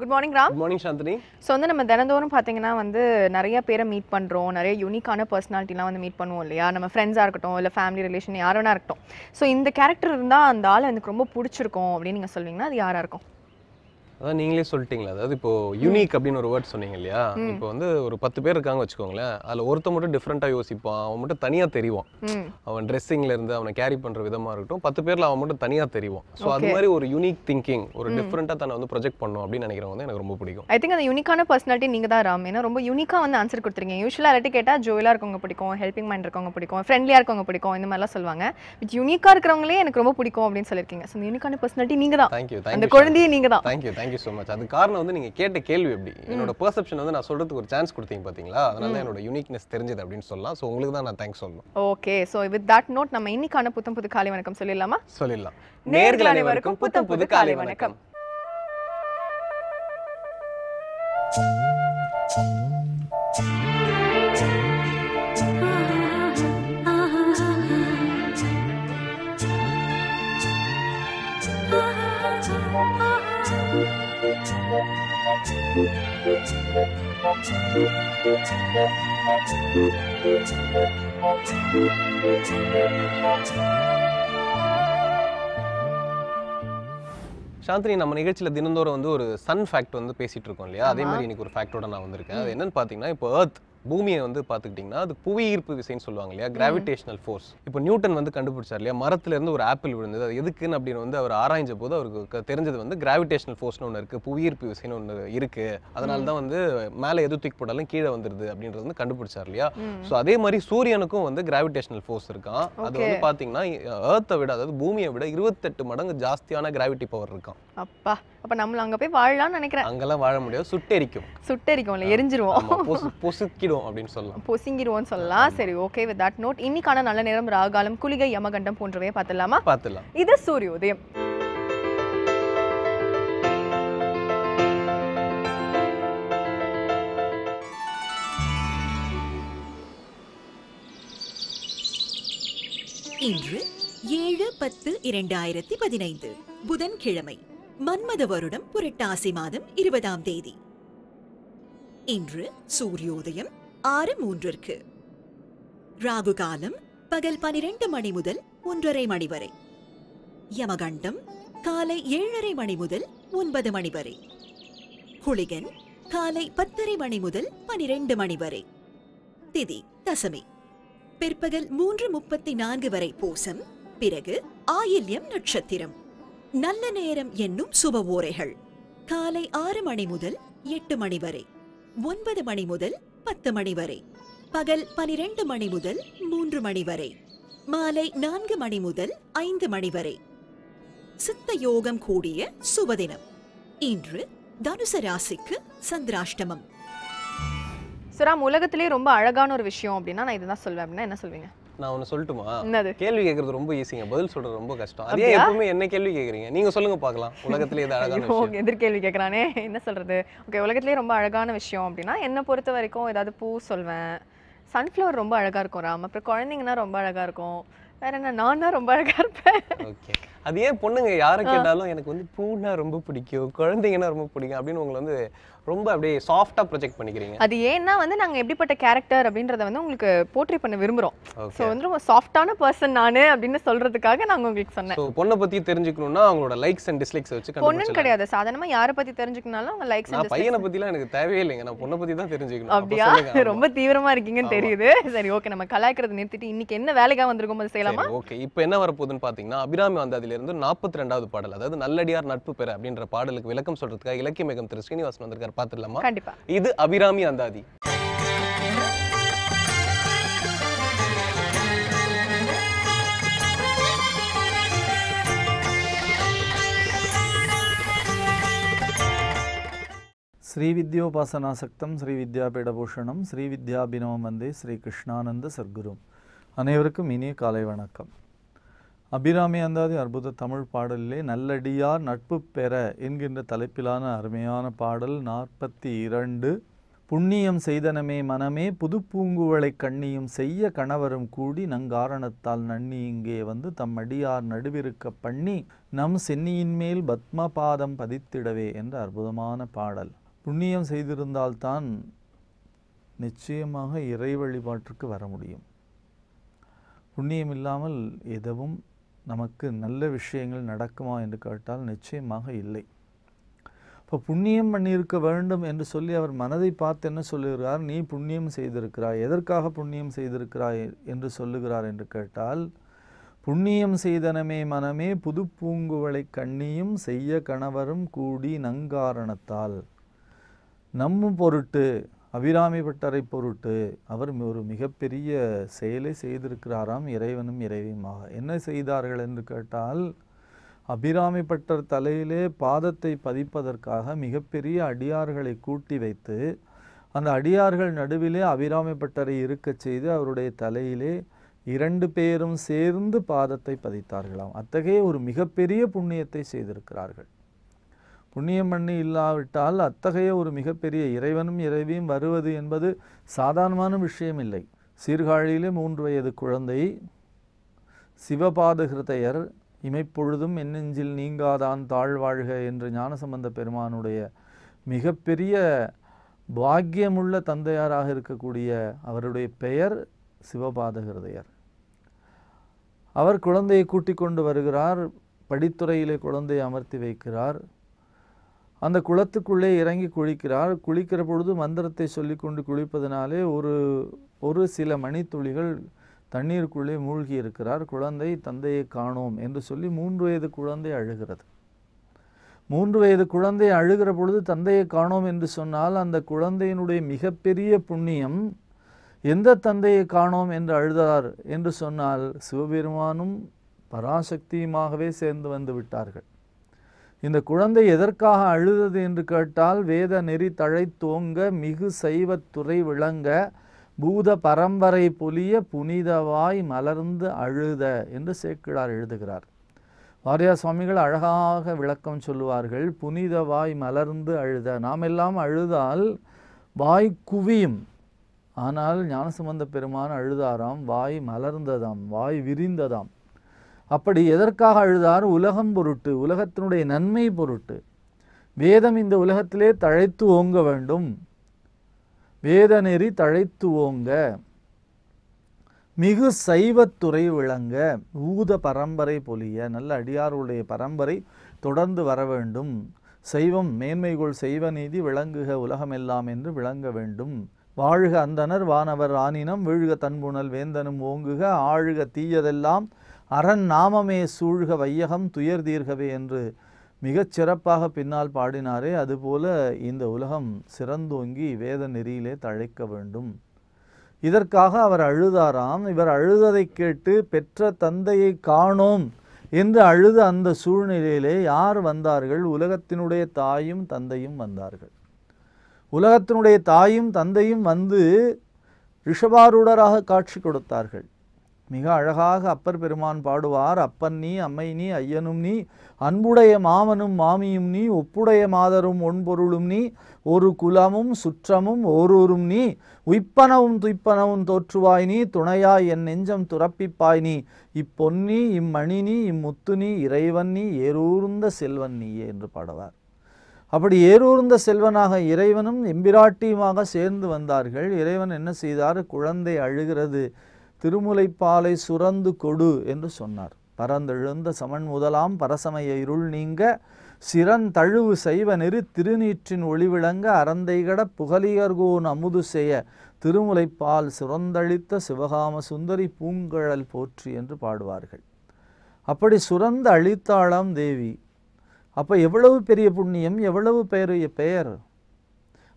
Good morning Ram. Good morning Chandini. So வந்து நம்ம தினந்தோறும் பார்த்தீங்கன்னா வந்து நிறைய பேரை மீட் பண்ணுறோம், நிறைய யூனிக்கான பர்சனாலிட்டிலாம் வந்து மீட் பண்ணுவோம் இல்லையா? நம்ம ஃப்ரெண்ட்ஸாக இருக்கட்டும், இல்லை ஃபேமிலி ரிலேஷன் யாரோனா இருக்கட்டும். ஸோ இந்த கேரக்டர் இருந்தால் அந்த ஆள் எனக்கு ரொம்ப பிடிச்சிருக்கும் அப்படின்னு நீங்கள் சொல்வீங்கன்னா அது யாராக இருக்கும்? அதான் நீங்களே சொல்லிட்டீங்களா, அதாவது இப்போ யூனிக் அப்படின்னு ஒரு வேர்ட் சொன்னீங்க இல்லையா? இப்போ வந்து ஒரு 10 பேர் இருக்காங்க வச்சுக்கோங்களேன். அதில் ஒருத்த மட்டும் டிஃப்ரெண்ட்டாக யோசிப்பான், அவன் மட்டும் தனியாக தெரிவான். அவன் ட்ரெஸ்ஸிங்ல இருந்து அவனை கேரி பண்ணுற விதமாக இருக்கட்டும், 10 பேரில் அவன் மட்டும் தனியாக தெரிவான். ஸோ அது மாதிரி ஒரு யூனிக் திங்கிங், ஒரு டிஃப்ரெண்ட்டாக தன்னை வந்து ப்ரொஜெக்ட் பண்ணும் அப்படின்னு நினைக்கிறவங்க வந்து எனக்கு ரொம்ப பிடிக்கும். ஐ திங்க் அந்த யூனிக்கான பர்சனாலிட்டி நீங்கள் தான் ராம். ஏன்னா ரொம்ப யூனிக்காக வந்து ஆன்சர் கொடுத்துருங்க. யூஸ்வலாக எல்லாட்டி கேட்டால் ஜோயிலாக இருக்கவங்க பிடிக்கும், ஹெல்பிங் மைண்ட் இருக்கவங்க பிடிக்கும், ஃப்ரெண்ட்லியாக இருக்கவங்க பிடிக்கும், இந்த மாதிரிலாம் சொல்லுவாங்க. பட் யூனிக்காக இருக்கிறவங்களே எனக்கு ரொம்ப பிடிக்கும் அப்படின்னு சொல்லியிருக்கீங்க. ஸோ யூனிக்கான பர்சனாலிட்டி நீங்கள் தான். தேங்க்யூ. அந்த குழந்தையே நீங்கள் தான். Thank you so much. அது காரணம் வந்து நீங்க கேட்ட கேள்வி எப்படி என்னோட பெர்செப்ஷன் வந்து நான் சொல்றதுக்கு ஒரு சான்ஸ் கொடுத்தீங்க பாத்தீங்களா? அதனால என்னோட யூனிக்னஸ் தெரிஞ்சது அப்படின்னு சொல்லலாம். சோ உங்களுக்கு தான் நான் தேங்க்ஸ் சொல்லணும். Okay, so with that note நம்ம இன்னைக்கான புத்தம் புது காலை வணக்கம் சொல்லிடலாமா? சொல்லிடலாம். நேயர்கள் அனைவருக்கும் புத்தம் புது காலை வணக்கம். சாந்தினி, நம்ம நிகழ்ச்சியில் தினந்தோறும் வந்து ஒரு சன் ஃபேக்ட் வந்து பேசிட்டு இருக்கோம் இல்லையா? அதே மாதிரி இன்னைக்கு ஒரு ஃபேக்டோட நான் வந்திருக்கேன். அது என்னன்னு பார்த்தீங்கன்னா, இப்போ எர்த் பூமியை வந்து பார்த்துக்கிட்டிங்கன்னா அது புவி ஈர்ப்பு விசைன்னு சொல்லுவாங்க இல்லையா? Gravitational force. இப்போ நியூட்டன் வந்து கண்டுபிடிச்சார் இல்லையா? மரத்துல இருந்து ஒரு ஆப்பிள் விழுந்தது, அது எதுக்குன்னு அப்படின்னு வந்து அவர் ஆராய்ஞ்ச போது அவருக்கு தெரிஞ்சது வந்து கிராவிடேஷனல் ஃபோர்ஸ்னு ஒன்று இருக்குது, புவி ஈர்ப்பு விசைன்னு ஒன்று இருக்குது, அதனால தான் வந்து மேலே எது தூக்கி போட்டாலும் கீழே வந்துடுது அப்படின்றது வந்து கண்டுபிடிச்சார் இல்லையா? ஸோ அதே மாதிரி சூரியனுக்கும் வந்து கிராவிடேஷனல் ஃபோர்ஸ் இருக்கான். அது வந்து பார்த்தீங்கன்னா எர்த்தை விட, அதாவது பூமியை விட 28 மடங்கு ஜாஸ்தியான கிராவிட்டி பவர் இருக்கான். அப்பா, அப்ப நம்மள அங்க போய் வாழலாம்னு நினைக்கிறேன். அங்கெல்லாம் வாழ முடியாது, சுட்டெரிக்கும். சுட்டெரிக்கும்ல, எரிஞ்சிருவோம், பொசுக்கிடும் அப்படின்னு சொல்லலாம், பொசுங்கிடுவோம்னு சொல்லலாம். சரி, ஓகே. வித் தட் நோட் இன்னைக்கான நல்ல நேரம், ராகாலம், குளிகை, யமகண்டம் போன்றவையே பார்த்துடலாமா? பார்த்துடலாம். இது சூரியோதயம். இன்று 7/10/2015 புதன்கிழமை, மன்மத வருடம் புரட்டாசி மாதம் 20ஆம் தேதி. இன்று சூரியோதயம் 6:03. ராகு காலம் பகல் 12 மணி முதல் 1:30 மணி வரை. யமகண்டம் காலை 7:30 மணி முதல் 9 மணி வரை. குளிகன் காலை 10:30 மணி முதல் 12 மணி வரை. திதி தசமி பிற்பகல் 3:34 வரை பூசம், பிறகு ஆயில்யம் நட்சத்திரம். நல்ல நேரம் என்னும் சுபவோரைகள் காலை 6 மணி முதல் 8 மணி வரை, 9 மணி முதல் 10 மணி வரை, பகல் 12 மணி முதல் 3 மணி வரை, மாலை 4 மணி முதல் 5 மணி வரை. சித்த யோகம் கூடிய சுபதினம். இன்று தனுசு ராசிக்கு சந்திராஷ்டமம். சுராம், உலகத்திலே ரொம்ப அழகான ஒரு விஷயம் அப்படின்னா நான் இதுதான் சொல்வேன் அப்படின்னா என்ன சொல்வீங்க? நான் ஒன்னு சொல்லட்டுமா? என்னது? கேள்வி கேட்கறது ரொம்ப ஈஸிங்க, பதில் சொல்றது ரொம்ப கஷ்டம். அதே எப்பவுமே என்ன கேள்வி கேக்குறீங்க? நீங்க சொல்லுங்க பார்க்கலாம். உலகத்திலே இது அழகான விஷயம். எதிர் கேள்வி கேட்கறானே, என்ன சொல்றது? ஓகே, உலகத்திலே ரொம்ப அழகான விஷயம் அப்படின்னா என்ன பொறுத்த வரைக்கும் ஏதாவது பூ சொல்வேன். சன்ஃப்ளவர் ரொம்ப அழகா இருக்கும் ராம். அப்புறம் குழந்தைங்கன்னா ரொம்ப அழகா இருக்கும். வேற என்ன, நான் தான் ரொம்ப அழகா இருப்பேன். ஓகே, அது ஏன் பொண்ணுங்க யாரை கேட்டாலும் எனக்கு வந்து பூனா ரொம்ப பிடிக்கும், குழந்தைங்கன்னா ரொம்ப பிடிக்கும் அப்படின்னு உங்களை வந்து ரொம்ப அப்படியே சாஃப்டா ப்ரொஜெக்ட் பண்ணிக்கிறீங்க. அது ஏன்னா வந்து நாங்க எப்படிப்பட்ட கேரக்டர் அப்படின்றத வந்து உங்களுக்கு போர்ட்ரே பண்ண விரும்புறோம். சோ வந்து ரொம்ப சாஃப்ட்டான பர்சன் நானு அப்படின்னு சொல்றதுக்காக நாங்க உங்களுக்கு சொன்னேன். சோ பொண்ணை பத்தி தெரிஞ்சுக்கணும்னா அவங்களோட லைக்ஸ் அண்ட் டிஸ்லைக்ஸ் வச்சு கண்டுபிடிச்சலாம். பொண்ணு கிடையாது, சாதாரணமா யாரை பத்தி தெரிஞ்சுக்கனாலும் அவங்க லைக்ஸ் அண்ட் டிஸ்லைக்ஸ். பையனை பத்திலாம் எனக்கு தேவையே இல்லைங்க, நான் பொண்ணை பத்தி தான் தெரிஞ்சுக்கணும். அப்படியா? ரொம்ப தீவிரமா இருக்கீங்கன்னு தெரியுது. சரி, ஓகே, நம்ம கலாய்க்கிறத நிறுத்திட்டு இன்னைக்கு என்ன வேலைக்கா வந்திருக்கோம் அது செய்யலாமா? ஓகே, இப்போ என்ன வர போகுதுன்னு பாத்தீங்கன்னா, அபிராமி வந்தாதில இருந்து 42வது பாடல், அதாவது நல்லடியார் நட்பு பெற அப்படின்ற பாடலுக்கு விளக்கம் சொல்றதுக்காக இலக்கிய மேகம் திரு ஸ்ரீனிவாசன் வந்திருக்காரு. பாத்துடலாமா? கண்டிப்பா. இது அபிராமி அந்தாதி. ஸ்ரீவித்யோபாசனாசக்தம் ஸ்ரீவித்யாபீடபூஷணம் ஸ்ரீவித்யாபினவம் வந்தே ஸ்ரீ கிருஷ்ணானந்த சர்க்குரு. அனைவருக்கும் இனிய காலை வணக்கம். அபிராமி அந்தாதி அற்புத தமிழ் பாடலிலே நல்லடியார் நட்பு பெற என்கின்ற தலைப்பிலான அருமையான பாடல் 42 புண்ணியம் செய்தனமே மனமே புதுப்பூங்குவளை கண்ணியும் செய்ய கணவரும் கூடி நங்காரணத்தால் நன்னி இங்கே வந்து தம் அடியார் நடுவிருக்க பண்ணி நம் சென்னியின் மேல் பத்மபாதம் பதித்திடவே என்ற அற்புதமான பாடல். புண்ணியம் செய்திருந்தால்தான் நிச்சயமாக இறை வழிபாட்டிற்கு வர முடியும். புண்ணியம் இல்லாமல் எதுவும் நமக்கு நல்ல விஷயங்கள் நடக்குமா என்று கேட்டால் நிச்சயமாக இல்லை. இப்போ புண்ணியம் பண்ணியிருக்க வேண்டும் என்று சொல்லி அவர் மனதை பார்த்து என்ன சொல்லுகிறார்? நீ புண்ணியம் செய்திருக்கிறாய். எதற்காக புண்ணியம் செய்திருக்கிறாய் என்று சொல்லுகிறார் என்று கேட்டால், புண்ணியம் செய்தனமே மனமே புது பூங்குவளை கண்ணியும் செய்ய கணவரும் கூடி நங்காரணத்தால். நம்ம பொருட்டு, அபிராமி பட்டரை பொருட்டு அவர் ஒரு மிகப்பெரிய செயலை செய்திருக்கிறாராம், இறைவனும் இறைவியுமாக. என்ன செய்தார்கள் என்று கேட்டால், அபிராமி பட்டர் தலையிலே பாதத்தை பதிப்பதற்காக மிகப்பெரிய அடியார்களை கூட்டி வைத்து அந்த அடியார்கள் நடுவிலே அபிராமி பட்டரை இருக்கச் செய்து அவருடைய தலையிலே 2 பேரும் சேர்ந்து பாதத்தை பதித்தார்களாம். அத்தகைய ஒரு மிகப்பெரிய புண்ணியத்தை செய்திருக்கிறார்கள். புண்ணியம் பண்ணி இல்லாவிட்டால் அத்தகைய ஒரு மிகப்பெரிய இறைவனும் இறைவியும் வருவது என்பது சாதாரணமான விஷயம் இல்லை. சீர்காழியிலே 3 வயது குழந்தை சிவபாத ஹிருதயர் இமைப்பொழுதும் என்னெஞ்சில் நீங்காதான் தாழ்வாழ்க என்று ஞானசம்பந்த பெருமானுடைய மிகப்பெரிய பாக்கியமுள்ள தந்தையாராக இருக்கக்கூடிய அவருடைய பெயர் சிவபாத ஹிருதயர். அவர் குழந்தையை கூட்டிக் கொண்டு வருகிறார். படித்துறையிலே குழந்தையை அமர்த்தி வைக்கிறார். அந்த குளத்துக்குள்ளே இறங்கி குளிக்கிறார். குளிக்கிற பொழுது மந்திரத்தை சொல்லிக்கொண்டு குளிப்பதனாலே ஒரு சில மணித்துளிகள் தண்ணீருக்குள்ளே மூழ்கி இருக்கிறார். குழந்தை தந்தையை காணோம் என்று சொல்லி 3 வயது குழந்தை அழுகிறது. 3 வயது குழந்தை அழுகிற பொழுது தந்தையை காணோம் என்று சொன்னால் அந்த குழந்தையினுடைய மிகப்பெரிய புண்ணியம், எந்த தந்தையை காணோம் என்று அழுதார் என்று சொன்னால் சிவபெருமானும் பராசக்தியுமாகவே சேர்ந்து வந்து விட்டார்கள். இந்த குழந்தை எதற்காக அழுதது என்று கேட்டால், வேத நெறி தழைத்தோங்க மிகு சைவத்துறை விளங்க பூத பரம்பரை பொலிய புனிதவாய் மலர்ந்து அழுத என்று சேக்கிழார் எழுதுகிறார். வாரியார் சுவாமிகள் அழகாக விளக்கம் சொல்லுவார்கள். புனிதவாய் மலர்ந்து அழுத, நாம் எல்லாம் அழுதால் வாய் குவியும். ஆனால் ஞானசம்பந்த பெருமான் அழுதாராம், வாய் மலர்ந்ததாம், வாய் விரிந்ததாம். அப்படி எதற்காக அழுதார்? உலகம் பொருட்டு, உலகத்தினுடைய நன்மை பொருட்டு. வேதம் இந்த உலகத்திலே தழைத்து ஓங்க வேண்டும், வேத நெறி தழைத்து ஓங்க, மிகு சைவத்துறை விளங்க, பூத பரம்பரை பொலிய, நல்ல அடியாருடைய பரம்பரை தொடர்ந்து வர வேண்டும், சைவம் மேன்மைகொள் செய்வ நீதி விளங்குக உலகமெல்லாம் என்று விளங்க வேண்டும், வாழ்க அந்தனர் வானவர் ஆனினம் வீழ்க தன்புணல் வேந்தனும் ஓங்குக, ஆழ்க தீயதெல்லாம் அரண் நாமமே சூழ்க வையகம் துயர் தீர்கவே என்று மிகச் சிறப்பாக பின்னால் பாடினாரே, அதுபோல இந்த உலகம் சிறந்தோங்கி வேத நெறியிலே தழைக்க வேண்டும். இதற்காக அவர் அழுதாராம். இவர் அழுததை கேட்டு பெற்ற தந்தையை காணோம் என்று அழுத அந்த சூழ்நிலையிலே யார் வந்தார்கள்? உலகத்தினுடைய தாயும் தந்தையும் வந்தார்கள். உலகத்தினுடைய தாயும் தந்தையும் வந்து ரிஷபாரூடராக காட்சி கொடுத்தார்கள். மிக அழகாக அப்பர் பெருமான் பாடுவார். அப்பன் நீ, அம்மை நீ, ஐயனும் நீ, அன்புடைய மாமனும் மாமியும் நீ, ஒப்புடைய மாதரும் ஒன்பொருளும் நீ, ஒரு குலமும் சுற்றமும் ஓரூரும் நீ, உய்ப்பனவும் துய்ப்பனவும் தோற்றுவாய் நீ, துணையாய் என் நெஞ்சம் துறப்பிப்பாய் நீ, இப்பொன்னி இம்மணி நீ, இம்முத்து நீ, இறைவன் நீ, ஏரூர்ந்த செல்வன் நீயே என்று பாடுவார். அப்படி ஏரூர்ந்த செல்வனாக இறைவனும் எம்பிராட்டியுமாக சேர்ந்து வந்தார்கள். இறைவன் என்ன செய்தார்? குழந்தை அழுகிறது, திருமுலைப்பாலை சுரந்து கொடு என்று சொன்னார். பரந்தெழுந்த சமன் முதலாம் பரசமய இருள் நீங்க, சிறந்தழுவு செய்வ நெறி திருநீற்றின் ஒளிவிளங்க, அறந்தைகட புகலியர்கோன் அமுது செய்ய, திருமுலைப்பால் சுரந்தளித்த சிவகாம சுந்தரி பூங்கழல் போற்றி என்று பாடுவார்கள். அப்படி சுரந்து அளித்தாளாம் தேவி. அப்போ எவ்வளவு பெரிய புண்ணியம், எவ்வளவு பெயர்.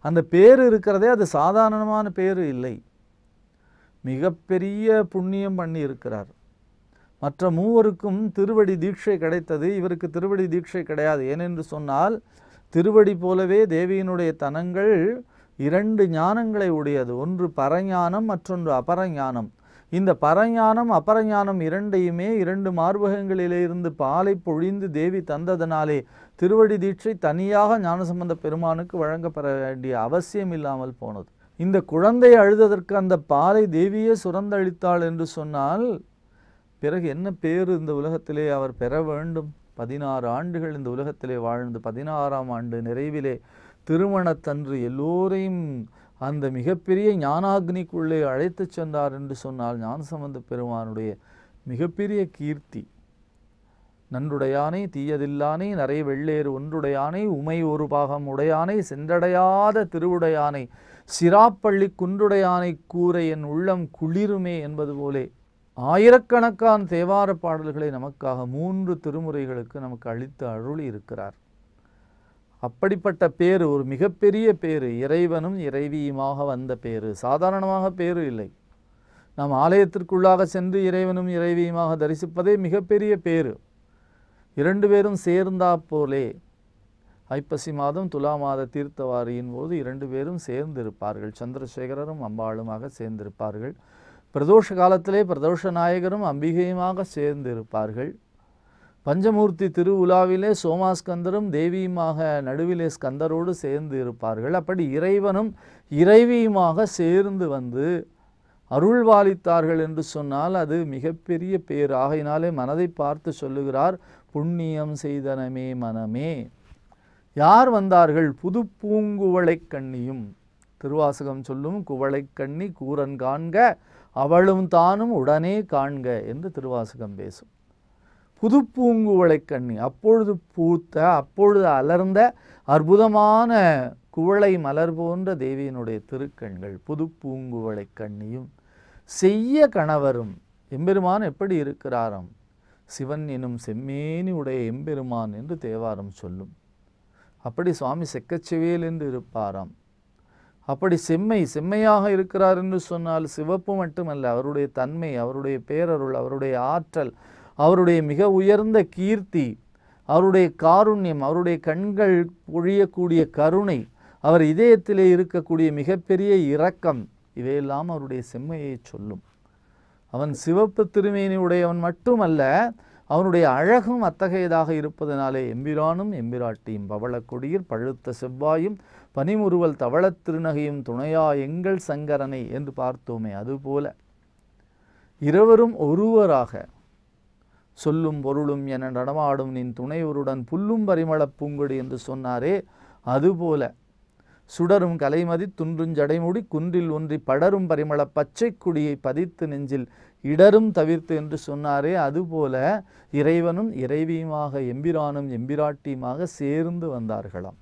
அந்த பேர் இருக்கிறதே அது சாதாரணமான பேர் இல்லை, மிகப்பெரிய புண்ணியம் பண்ணி இருக்கிறார். மற்ற மூவருக்கும் திருவடி தீட்சை கிடைத்தது, இவருக்கு திருவடி தீட்சை கிடையாது. ஏனென்று சொன்னால் திருவடி போலவே தேவியினுடைய தனங்கள் 2 ஞானங்களை உடையது. ஒன்று பரஞானம், மற்றொன்று அபரஞானம். இந்த பரஞானம் அபரஞானம் இரண்டையுமே 2 மார்பகங்களிலே இருந்து பாலை பொழிந்து தேவி தந்ததனாலே திருவடி தீட்சை தனியாக ஞானசம்பந்த பெருமானுக்கு வழங்கப்பெற வேண்டிய அவசியம் இல்லாமல் போனது. இந்த குழந்தை அழுததற்கு அந்த பாலை தேவியே சுரந்தளித்தாள் என்று சொன்னால் பிறகு என்ன பேர் இந்த உலகத்திலே அவர் பெற வேண்டும்? 16 ஆண்டுகள் இந்த உலகத்திலே வாழ்ந்து 16ஆம் ஆண்டு நிறைவிலே திருமணத்தன்று எல்லோரையும் அந்த மிகப்பெரிய ஞானாக்னிக்குள்ளே அழைத்து சென்றார் என்று சொன்னால் ஞானசம்பந்த பெருமானுடைய மிகப்பெரிய கீர்த்தி. நன்றுடையானை தீயதில்லானை நரை வெள்ளேறு ஒன்றுடையானை உமை ஒரு பாகம் உடையானை சென்றடையாத திருவுடையானை சிராப்பள்ளி குன்றுடையானை கூரை என் உள்ளம் குளிருமே என்பது போலே ஆயிரக்கணக்கான தேவார பாடல்களை நமக்காக 3 திருமுறைகளுக்கு நமக்கு அளித்து அருளி இருக்கிறார். அப்படிப்பட்ட பேரு, ஒரு மிகப்பெரிய பேரு, இறைவனும் இறைவியுமாக வந்த பேரு, சாதாரணமாக பேரு இல்லை. நாம் ஆலயத்திற்குள்ளாக சென்று இறைவனும் இறைவியுமாக தரிசிப்பதே மிகப்பெரிய பேரு. 2 பேரும் சேர்ந்தா போலே ஐப்பசி மாதம் துலா மாத தீர்த்தவாரியின் போது 2 பேரும் சேர்ந்திருப்பார்கள். சந்திரசேகரரும் அம்பாளுமாக சேர்ந்திருப்பார்கள். பிரதோஷ காலத்திலே பிரதோஷ நாயகரும் அம்பிகையுமாக சேர்ந்திருப்பார்கள். பஞ்சமூர்த்தி திருவுலாவிலே சோமாஸ்கந்தரும் தேவியுமாக நடுவிலே ஸ்கந்தரோடு சேர்ந்து இருப்பார்கள். அப்படி இறைவனும் இறைவியுமாக சேர்ந்து வந்து அருள்வாளித்தார்கள் என்று சொன்னால் அது மிகப்பெரிய பேர். ஆகையினாலே மனதை பார்த்து சொல்லுகிறார், புண்ணியம் செய்தனமே மனமே. யார் வந்தார்கள்? புது பூங்குவளை கண்ணியும். திருவாசகம் சொல்லும் குவளை கண்ணி கூரன் காண்க அவளும் தானும் உடனே காண்க என்று திருவாசகம் பேசும். புது பூங்குவளை கண்ணி, அப்பொழுது பூத்த அப்பொழுது அலர்ந்த அற்புதமான குவளை மலர் போன்ற தேவியினுடைய திருக்கண்கள். புது பூங்குவளை கண்ணியும் செய்ய கணவரும். எம்பெருமான் எப்படி இருக்கிறாராம்? சிவன் எனும் செம்மேனி உடைய எம்பெருமான் என்று தேவாரம் சொல்லும். அப்படி சுவாமி செக்கச்சிவேல் என்று இருப்பாராம். அப்படி செம்மையாக இருக்கிறார் என்று சொன்னால் சிவப்பு மட்டுமல்ல, அவருடைய தன்மை, அவருடைய பேரருள், அவருடைய ஆற்றல், அவருடைய மிக உயர்ந்த கீர்த்தி, அவருடைய காருண்யம், அவருடைய கண்கள் பொழியக்கூடிய கருணை, அவர் இதயத்திலே இருக்கக்கூடிய மிகப்பெரிய இரக்கம், இவையெல்லாம் அவருடைய செம்மையை சொல்லும். அவன் சிவப்பு திருமேனி உடையவன் மட்டுமல்ல, அவனுடைய அழகும் அத்தகையதாக இருப்பதனாலே எம்பிரானும் எம்பிராட்டியும் பவளக்கொடியில் பழுத்த செவ்வாயும் பனிமுறுவல் தவளத் திருநகையும் துணையா எங்கள் சங்கரனை என்று பார்த்தோமே, அதுபோல இருவரும் ஒருவராக சொல்லும் பொருளும் என நடமாடும் நின் துணைவருடன் புல்லும் பரிமளப் பூங்கொடி என்று சொன்னாரே, அதுபோல சுடரும் கலைமதி துன்றும் ஜடைமுடி குன்றில் ஒன்றி படரும் பரிமள பச்சை குடியை பதித்து நெஞ்சில் இடரும் தவிர்த்து என்று சொன்னாரே, அதுபோல இறைவனும் இறைவியுமாக எம்பிரானும் எம்பிராட்டியுமாக சேர்ந்து வந்தார்களாம்.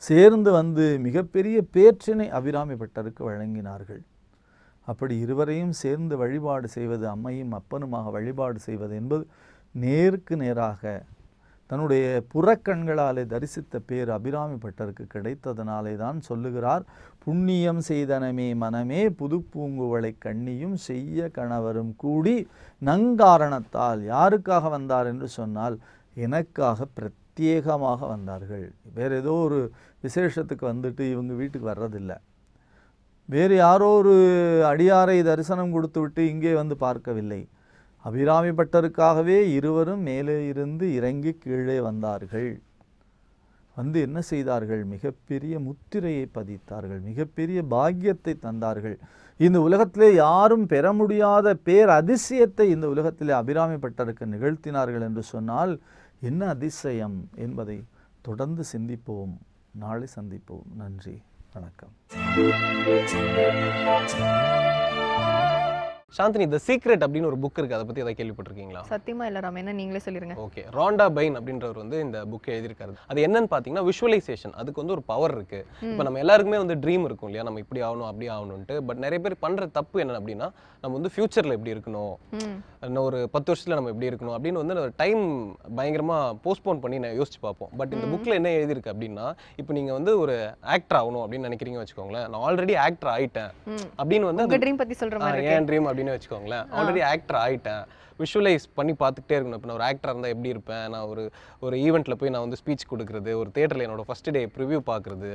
சேர்ந்து வந்து மிகப்பெரிய பேற்றினை அபிராமி பட்டருக்கு வழங்கினார்கள். அப்படி இருவரையும் சேர்ந்து வழிபாடு செய்வது, அம்மையும் அப்பனுமாக வழிபாடு செய்வது என்பது நேருக்கு நேராக தன்னுடைய புறக்கண்களாலே தரிசித்த பேர் அபிராமி பட்டருக்கு கிடைத்ததனாலே தான் சொல்லுகிறார், புண்ணியம் செய்தனமே மனமே புது பூங்குவளை கண்ணியும் செய்ய கணவரும் கூடி நங்காரணத்தால். யாருக்காக வந்தார் என்று சொன்னால் எனக்காக பிரத்யேகமாக வந்தார்கள். வேறு ஏதோ ஒரு விசேஷத்துக்கு வந்துட்டு இவங்க வீட்டுக்கு வர்றதில்லை. வேறு யாரோ ஒரு அடியாரை தரிசனம் கொடுத்து விட்டு இங்கே வந்து பார்க்கவில்லை. அபிராமி பட்டருக்காகவே இருவரும் மேலே இருந்து இறங்கி கீழே வந்தார்கள். வந்து என்ன செய்தார்கள்? மிகப்பெரிய முத்திரையை பதித்தார்கள், மிகப்பெரிய பாக்கியத்தை தந்தார்கள். இந்த உலகத்திலே யாரும் பெற முடியாத பேர் அதிசயத்தை இந்த உலகத்திலே அபிராமி பட்டருக்கு நிகழ்த்தினார்கள் என்று சொன்னால் என்ன அதிசயம் என்பதை தொடர்ந்து சிந்திப்போம். நாளை சந்திப்போம். நன்றி, வணக்கம். சாந்தினி, தி சீக்ரெட் அப்படின்னு ஒரு புக் இருக்கு, அதை பத்தி ஏதாவது கேள்விப்பட்டிருக்கீங்களா? சத்தியமா இல்ல ராம், என்ன நீங்களே சொல்லிருங்க. ஓகே, ராண்டா பைன் அப்படின்றவர் வந்து இந்த புக் எழுதியிருக்காரு. அது என்னன்னு பாத்தீங்கன்னா விஷுவலைசேஷன். அதுக்கு வந்து ஒரு பவர் இருக்கு. இப்போ நம்ம எல்லாருக்குமே வந்து ட்ரீம் இருக்கும் இல்லையா, நம்ம இப்படி ஆகணும் அப்படி ஆகணும்ட்டு. பட் நிறைய பேர் பண்ற தப்பு என்ன அப்படின்னா, நம்ம வந்து ஃபியூச்சர்ல எப்படி இருக்கணும், இன்னும் ஒரு 10 வருஷத்துல நம்ம எப்படி இருக்கணும் அப்படின்னு வந்து டைம் பயங்கரமா போஸ்ட்போன் பண்ணி நான் யோசிச்சு பார்ப்போம். பட் இந்த புக்ல என்ன எழுதியிருக்கு அப்படின்னா, இப்போ நீங்க வந்து ஒரு ஆக்டர் ஆகணும் அப்படின்னு நினைக்கிறீங்க வச்சுக்கோங்களேன், நான் ஆல்ரெடி ஆக்டர் ஆயிட்டேன் அப்படின்னு வந்து உங்க ட்ரீம் பத்தி சொல்ற மாதிரி ஏன் ட்ரீம் அப்படின்னு வச்சுக்கோங்களேன், ஆல்ரெடி ஆக்டர் ஆயிட்டேன். விஷுவலைஸ் பண்ணி பார்த்துக்கிட்டே இருக்கணும். இப்போ நான் ஒரு ஆக்டராக இருந்தால் எப்படி இருப்பேன், நான் ஒரு ஈவெண்ட்டில் போய் நான் வந்து ஸ்பீச் கொடுக்குறது, ஒரு தேட்டரில் என்னோட ஃபஸ்ட் டே ப்ரிவ்யூ பார்க்குறது,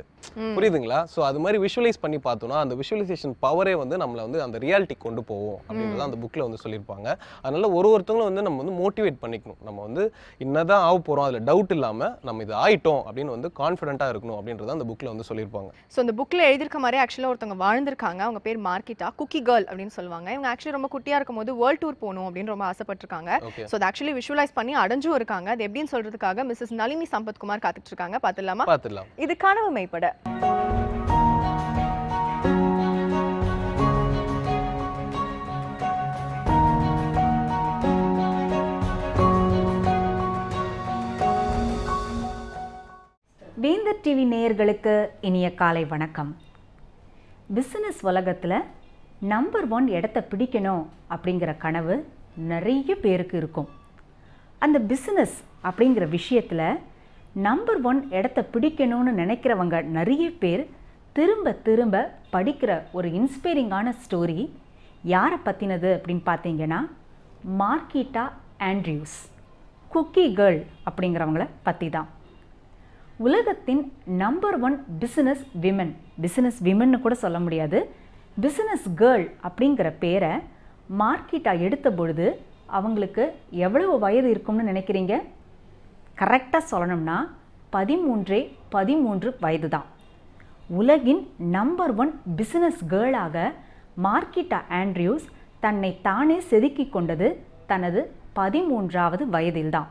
புரியுதுங்களா? ஸோ அது மாதிரி விஷுவலைஸ் பண்ணி பார்த்தோன்னா அந்த விஷுவலைசேஷன் பவரே வந்து நம்மளை வந்து அந்த ரியாலிட்டி கொண்டு போவோம் அப்படின்றத அந்த புக்கில் வந்து சொல்லியிருப்பாங்க. அதனால ஒருத்தவங்களும் வந்து நம்ம வந்து மோட்டிவேட் பண்ணிக்கணும். நம்ம வந்து என்னதான் ஆக போகிறோம் அதில் டவுட் இல்லாமல் நம்ம இது ஆயிட்டோம் அப்படின்னு வந்து கான்ஃபிடென்ட்டாக இருக்கணும் அப்படின்றத அந்த புக்கில் வந்து சொல்லியிருப்பாங்க. ஸோ இந்த புக்கில் எழுதியிருக்க மாதிரி ஆக்சுவலாக ஒருத்தவங்க வாழ்ந்திருக்காங்க. அவங்க பேர் மார்க்கிட்டா, குக்கி கேர்ள் அப்படின்னு சொல்லுவாங்க. இவங்க ஆக்சுவலி ரொம்ப குட்டியாக இருக்கும் போது வேர்ல்ட் டூர் போகணும் அப்படின்னு ரொம்ப ஆசைப்பட்டிருக்காங்க. ஸோ அதை ஆக்சுவலி விஷுவலைஸ் பண்ணி அடைஞ்சும் இருக்காங்க. அது எப்படின்னு சொல்றதுக்காக மிஸ்ஸஸ் நளினி சம்பத்குமார் காத்துட்டு இருக்காங்க. பார்த்துடலாமா? பார்த்துடலாம். இது கனவு மெய்ப்பட. வேந்தர் டிவி நேயர்களுக்கு இனிய காலை வணக்கம். பிசினஸ் உலகத்தில் நம்பர் 1 இடத்த பிடிக்கணும் அப்படிங்கிற கனவு நிறைய பேருக்கு இருக்கும். அந்த பிஸ்னஸ் அப்படிங்கிற விஷயத்தில் நம்பர் 1 இடத்த பிடிக்கணும்னு நினைக்கிறவங்க நிறைய பேர் திரும்ப திரும்ப படிக்கிற ஒரு இன்ஸ்பைரிங்கான ஸ்டோரி யாரை பற்றினது அப்படின்னு பார்த்தீங்கன்னா மார்க்கிட்டா ஆண்ட்ரியூஸ், குக்கி கேர்ள் அப்படிங்கிறவங்கள பற்றி தான். உலகத்தின் நம்பர் 1 பிஸ்னஸ் விமன்னு கூட சொல்ல முடியாது, பிஸ்னஸ் கேர்ள் அப்படிங்கிற பேரை மார்க்கிட்டா எடுத்த பொழுது அவங்களுக்கு எவ்வளவு வயது இருக்கும்னு நினைக்கிறீங்க? கரெக்டாக சொல்லணும்னா 13 வயது தான். உலகின் நம்பர் 1 பிஸ்னஸ் கேர்ளாக மார்க்கிட்டா ஆண்ட்ரியூஸ் தன்னை தானே செதுக்கி கொண்டது தனது 13வது வயதில்தான்.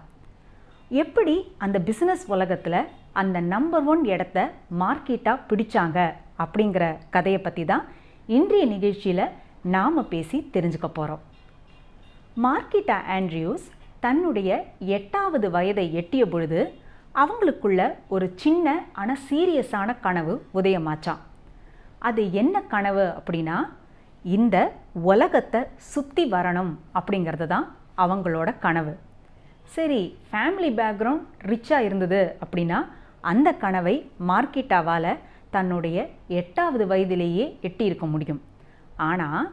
எப்படி அந்த பிஸ்னஸ் உலகத்தில் அந்த நம்பர் 1 இடத்த மார்க்கிட்டா பிடிச்சாங்க அப்படிங்கிற கதையை பற்றி தான் இன்றைய நிகழ்ச்சியில் நாம் பேசி தெரிஞ்சுக்க போகிறோம். மார்க்கிட்டா ஆண்ட்ரியூஸ் தன்னுடைய 8வது வயதை எட்டிய பொழுது அவங்களுக்குள்ள ஒரு சின்ன ஆனால் சீரியஸான கனவு உதயமாச்சான். அது என்ன கனவு அப்படின்னா, இந்த உலகத்தை சுற்றி வரணும் அப்படிங்கிறது தான் அவங்களோட கனவு. சரி, ஃபேமிலி பேக்ரவுண்ட் ரிச்சாக இருந்தது அப்படின்னா அந்த கனவை மார்க்கிட்டாவால் தன்னுடைய 8வது வயதிலேயே எட்டியிருக்க முடியும். ஆனால்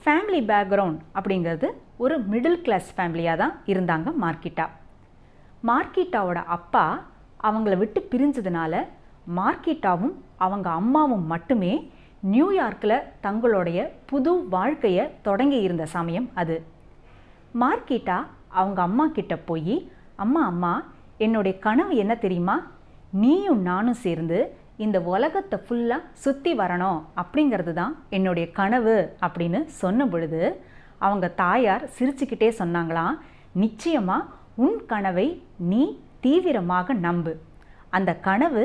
ஃபேமிலி பேக்ரவுண்ட் அப்படிங்கிறது ஒரு மிடில் கிளாஸ் ஃபேமிலியாக தான் இருந்தாங்க மார்க்கிட்டா. மார்க்கிட்டாவோட அப்பா அவங்கள விட்டு பிரிஞ்சதுனால மார்க்கிட்டாவும் அவங்க அம்மாவும் மட்டுமே நியூயார்க்கில் தங்களுடைய புது வாழ்க்கையை தொடங்கி இருந்த சமயம் அது. மார்க்கிட்டா அவங்க அம்மா கிட்ட போய், அம்மா என்னுடைய கனவு என்ன தெரியுமா, நீயும் நானும் சேர்ந்து இந்த உலகத்தை ஃபுல்லாக சுற்றி வரணும் அப்படிங்கிறது தான் என்னுடைய கனவு அப்படின்னு சொன்ன பொழுது அவங்க தாயார் சிரிச்சுக்கிட்டே சொன்னாங்களாம், நிச்சயமாக உன் கனவை நீ தீவிரமாக நம்பு, அந்த கனவு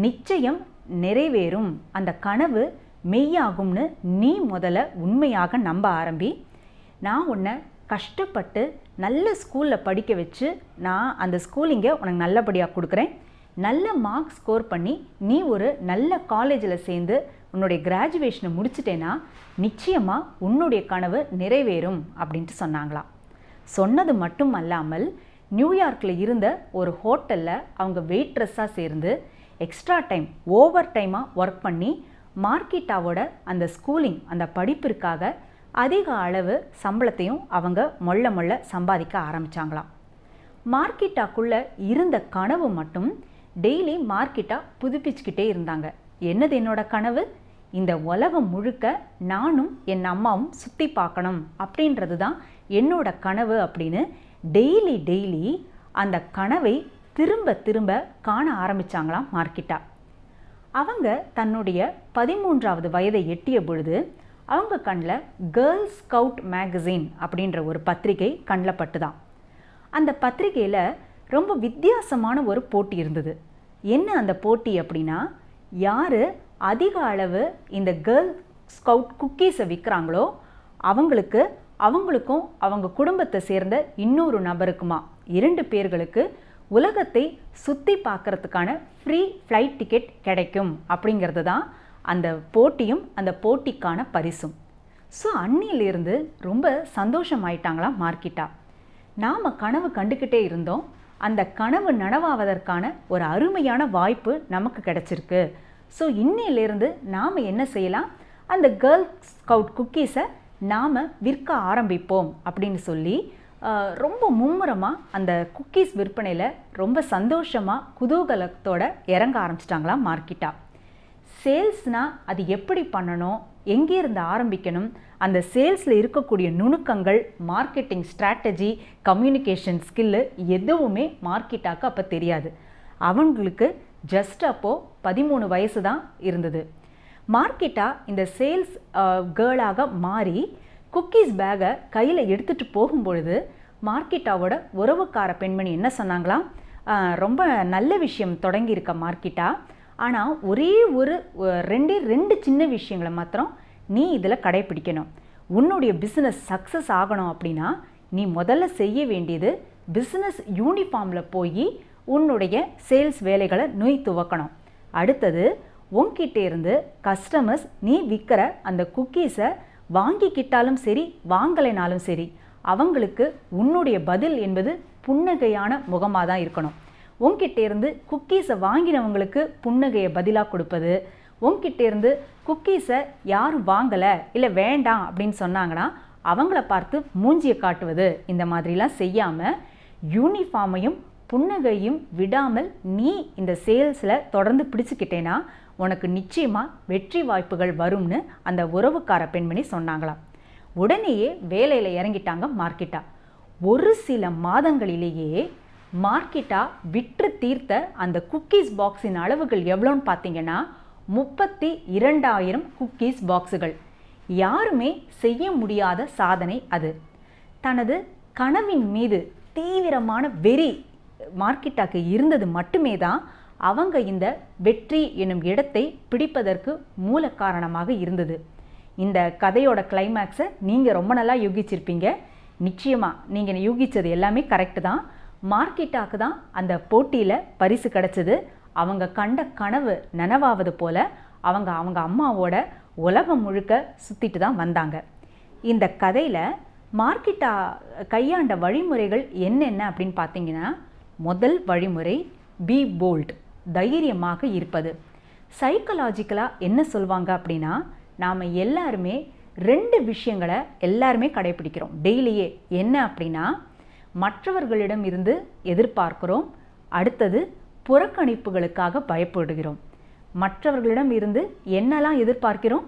நிச்சயம் நிறைவேறும், அந்த கனவு மெய்யாகும்னு நீ முதல்ல உண்மையாக நம்ப ஆரம்பி. நான் உன்னை கஷ்டப்பட்டு நல்ல ஸ்கூலில் படிக்க வச்சு நான் அந்த ஸ்கூலிங்கை உனக்கு நல்லபடியாக கொடுக்குறேன், நல்ல மார்க் ஸ்கோர் பண்ணி நீ ஒரு நல்ல காலேஜில் சேர்ந்து உன்னுடைய கிராஜுவேஷனை முடிச்சிட்டேன்னா நிச்சயமாக உன்னுடைய கனவு நிறைவேறும் அப்படின்ட்டு சொன்னாங்களாம். சொன்னது மட்டும் அல்லாமல் நியூயார்க்கில் இருந்த ஒரு ஹோட்டலில் அவங்க வெயிட்ரஸாக சேர்ந்து எக்ஸ்ட்ரா டைம் ஓவர் டைமாக ஒர்க் பண்ணி மார்க்கிட்டாவோட அந்த ஸ்கூலிங் அந்த படிப்பிற்காக அதிக அளவு சம்பளத்தையும் அவங்க மொள்ள சம்பாதிக்க ஆரம்பித்தாங்களாம். மார்க்கிட்டாக்குள்ளே இருந்த கனவு மட்டும் டெய்லி மார்க்கிட்டா புதுப்பிச்சுக்கிட்டே இருந்தாங்க. என்னது என்னோட கனவு, இந்த உலகம் முழுக்க நானும் என் அம்மாவும் சுற்றி பார்க்கணும் அப்படின்றது தான் என்னோட கனவு அப்படின்னு டெய்லி அந்த கனவை திரும்ப காண ஆரம்பித்தாங்களாம் மார்க்கிட்டா. அவங்க தன்னுடைய 13வது வயதை எட்டிய பொழுது அவங்க கண்ணில் கேர்ள் ஸ்கவுட் மேகசின் அப்படின்ற ஒரு பத்திரிகை கண்ணில் பட்டுதான். அந்த பத்திரிகையில் ரொம்ப வித்தியாசமான ஒரு போட்டி இருந்தது. என்ன அந்த போட்டி அப்படின்னா, யார் அதிக அளவு இந்த கேர்ள் ஸ்கவுட் குக்கீஸை விற்கிறாங்களோ அவங்களுக்கும் அவங்க குடும்பத்தை சேர்ந்த இன்னொரு நபருக்குமா 2 பேர்களுக்கு உலகத்தை சுற்றி பார்க்கறதுக்கான ஃப்ரீ ஃப்ளைட் டிக்கெட் கிடைக்கும் அப்படிங்கிறது தான் அந்த போட்டியும் அந்த போட்டிக்கான பரிசும். ஸோ அன்னியிலிருந்து ரொம்ப சந்தோஷமாயிட்டாங்களாம் மார்க்கிட்டா. நாம் கனவு கண்டுக்கிட்டே இருந்தோம், அந்த கனவு நனவாவதற்கான ஒரு அருமையான வாய்ப்பு நமக்கு கிடைச்சிருக்கு. ஸோ இன்னிலிருந்து நாம் என்ன செய்யலாம், அந்த கேர்ள் ஸ்கவுட் குக்கீஸை நாம் விற்க ஆரம்பிப்போம் அப்படின்னு சொல்லி ரொம்ப மும்முரமாக அந்த குக்கீஸ் விற்பனையில் ரொம்ப சந்தோஷமாக குதூகலத்தோட இறங்க ஆரம்பிச்சிட்டாங்களாம் மார்க்கெட்டா. சேல்ஸ்னால் அது எப்படி பண்ணணும், எங்கேருந்து ஆரம்பிக்கணும், அந்த சேல்ஸில் இருக்கக்கூடிய நுணுக்கங்கள், மார்க்கெட்டிங் ஸ்ட்ராட்டஜி, கம்யூனிகேஷன் ஸ்கில்லு எதுவுமே மார்க்கெட்டாக்கு அப்போ தெரியாது. அவங்களுக்கு ஜஸ்ட் அப்போது 13 வயசு தான் இருந்தது. மார்க்கெட்டா இந்த சேல்ஸ் கேர்ளாக மாறி குக்கீஸ் பேக்கை கையில் எடுத்துகிட்டு போகும்பொழுது மார்க்கெட்டாவோட உறவுக்கார பெண்மணி என்ன சொன்னாங்களாம், ரொம்ப நல்ல விஷயம் தொடங்கியிருக்க மார்க்கெட்டா, ஆனால் ஒரே ரெண்டு சின்ன விஷயங்களை மாத்திரம் நீ இதில் கடைப்பிடிக்கணும். உன்னுடைய பிஸ்னஸ் சக்ஸஸ் ஆகணும் அப்படின்னா நீ முதல்ல செய்ய வேண்டியது பிஸ்னஸ் யூனிஃபார்மில் போய் உன்னுடைய சேல்ஸ் வேலைகளை நீ துவக்கணும். அடுத்தது உன்கிட்ட இருந்து கஸ்டமர்ஸ் நீ விற்கிற அந்த குக்கீஸை வாங்கிக்கிட்டாலும் சரி வாங்கலைனாலும் சரி அவங்களுக்கு உன்னுடைய பதில் என்பது புன்னகையான முகமாக தான் இருக்கணும். உன்கிட்ட இருந்து குக்கீஸை வாங்கினவங்களுக்கு புன்னகையை பதிலாக கொடுப்பது, உன்கிட்ட இருந்து குக்கீஸை யாரும் வாங்கலை இல்லை வேண்டாம் அப்படின்னு சொன்னாங்கன்னா அவங்கள பார்த்து மூஞ்சியை காட்டுவது, இந்த மாதிரிலாம் செய்யாமல் யூனிஃபார்மையும் புன்னகையும் விடாமல் நீ இந்த சேல்ஸில் தொடர்ந்து பிடிச்சிக்கிட்டேன்னா உனக்கு நிச்சயமாக வெற்றி வாய்ப்புகள் வரும்னு அந்த உறவுக்கார பெண்மணி சொன்னாங்களாம். உடனேயே வேலையில் இறங்கிட்டாங்க மார்க்கெட்டா. ஒரு சில மாதங்களிலேயே மார்க்கெட்டா விற்று தீர்த்த அந்த குக்கீஸ் பாக்ஸின் அளவுகள் எவ்வளோன்னு பார்த்தீங்கன்னா 32,000 குக்கீஸ் பாக்ஸுகள். யாருமே செய்ய முடியாத சாதனை அது. தனது கனவின் மீது தீவிரமான வெறி மார்க்கெட்டாக்கு இருந்தது மட்டுமே தான் அவங்க இந்த வெற்றி எனும் இடத்தை பிடிப்பதற்கு மூல காரணமாக இருந்தது. இந்த கதையோட கிளைமேக்ஸை நீங்கள் ரொம்ப நல்லா யூகிச்சிருப்பீங்க. நிச்சயமாக நீங்கள் யூகிச்சது எல்லாமே கரெக்டு தான். மார்க்கெட்டாக்கு தான் அந்த போட்டியில் பரிசு கிடச்சிது. அவங்க கண்ட கனவு நனவாவது போல் அவங்க அம்மாவோட உலகம் முழுக்க சுற்றிட்டு தான் வந்தாங்க. இந்த கதையில் மார்க்கெட்டா கையாண்ட வழிமுறைகள் என்னென்ன அப்படின்னு பார்த்தீங்கன்னா, முதல் வழிமுறை பி போல்ட், தைரியமாக இருப்பது. சைக்கலாஜிக்கலாக என்ன சொல்லுவாங்க அப்படின்னா, நாம் எல்லாருமே 2 விஷயங்களை எல்லாருமே கடைப்பிடிக்கிறோம் டெய்லியே. என்ன அப்படின்னா, மற்றவர்களிடம் இருந்து எதிர்பார்க்கிறோம், அடுத்தது புறக்கணிப்புகளுக்காக பயப்படுகிறோம். மற்றவர்களிடம் இருந்து என்னெல்லாம் எதிர்பார்க்கிறோம்?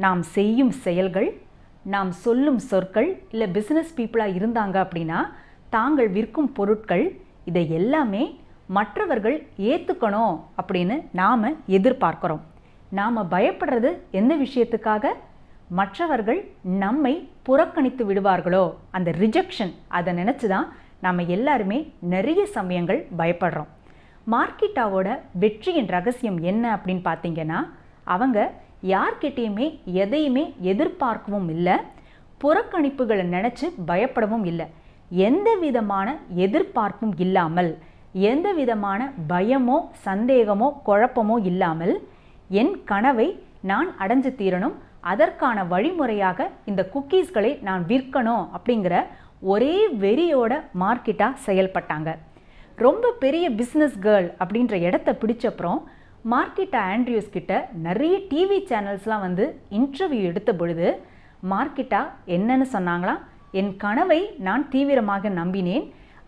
நாம் செய்யும் செயல்கள், நாம் சொல்லும் சொற்கள், இல்லை பிஸ்னஸ் பீப்புளாக இருந்தாங்க அப்படின்னா தாங்கள் விற்கும் பொருட்கள், இதை எல்லாமே மற்றவர்கள் ஏற்றுக்கணும் அப்படின்னு நாம் எதிர்பார்க்கிறோம். நாம் பயப்படுறது எந்த விஷயத்துக்காக? மற்றவர்கள் நம்மை புறக்கணித்து விடுவார்களோ, அந்த ரிஜெக்ஷன், அதை நினச்சி தான் நாம் எல்லாருமே நிறைய சமயங்கள் பயப்படுறோம். மார்க்கெட்டாவோட வெற்றியின் ரகசியம் என்ன அப்படின்னு பார்த்தீங்கன்னா, அவங்க யார்கிட்டையுமே எதையுமே எதிர்பார்க்கவும் இல்லை, புறக்கணிப்புகளை நினச்சி பயப்படவும் இல்லை. எந்த விதமான எதிர்பார்ப்பும் இல்லாமல், எந்த விதமான பயமோ சந்தேகமோ குழப்பமோ இல்லாமல், என் கனவை நான் அடைஞ்சு தீரணும், அதற்கான வழிமுறையாக இந்த குக்கீஸ்களை நான் விற்கணும் அப்படிங்கிற ஒரே வெறியோட மார்க்கெட்டா செயல்பட்டாங்க. ரொம்ப பெரிய பிஸ்னஸ் கேர்ள் அப்படின்ற இடத்த பிடிச்சப்புறம் மார்க்கெட்டா ஆண்ட்ரியூஸ் கிட்ட நிறைய டிவி சேனல்ஸ்லாம் வந்து இன்டர்வியூ எடுத்த பொழுது மார்க்கெட்டா என்னன்னு சொன்னாங்களாம், என் கனவை நான் தீவிரமாக நம்பினேன்,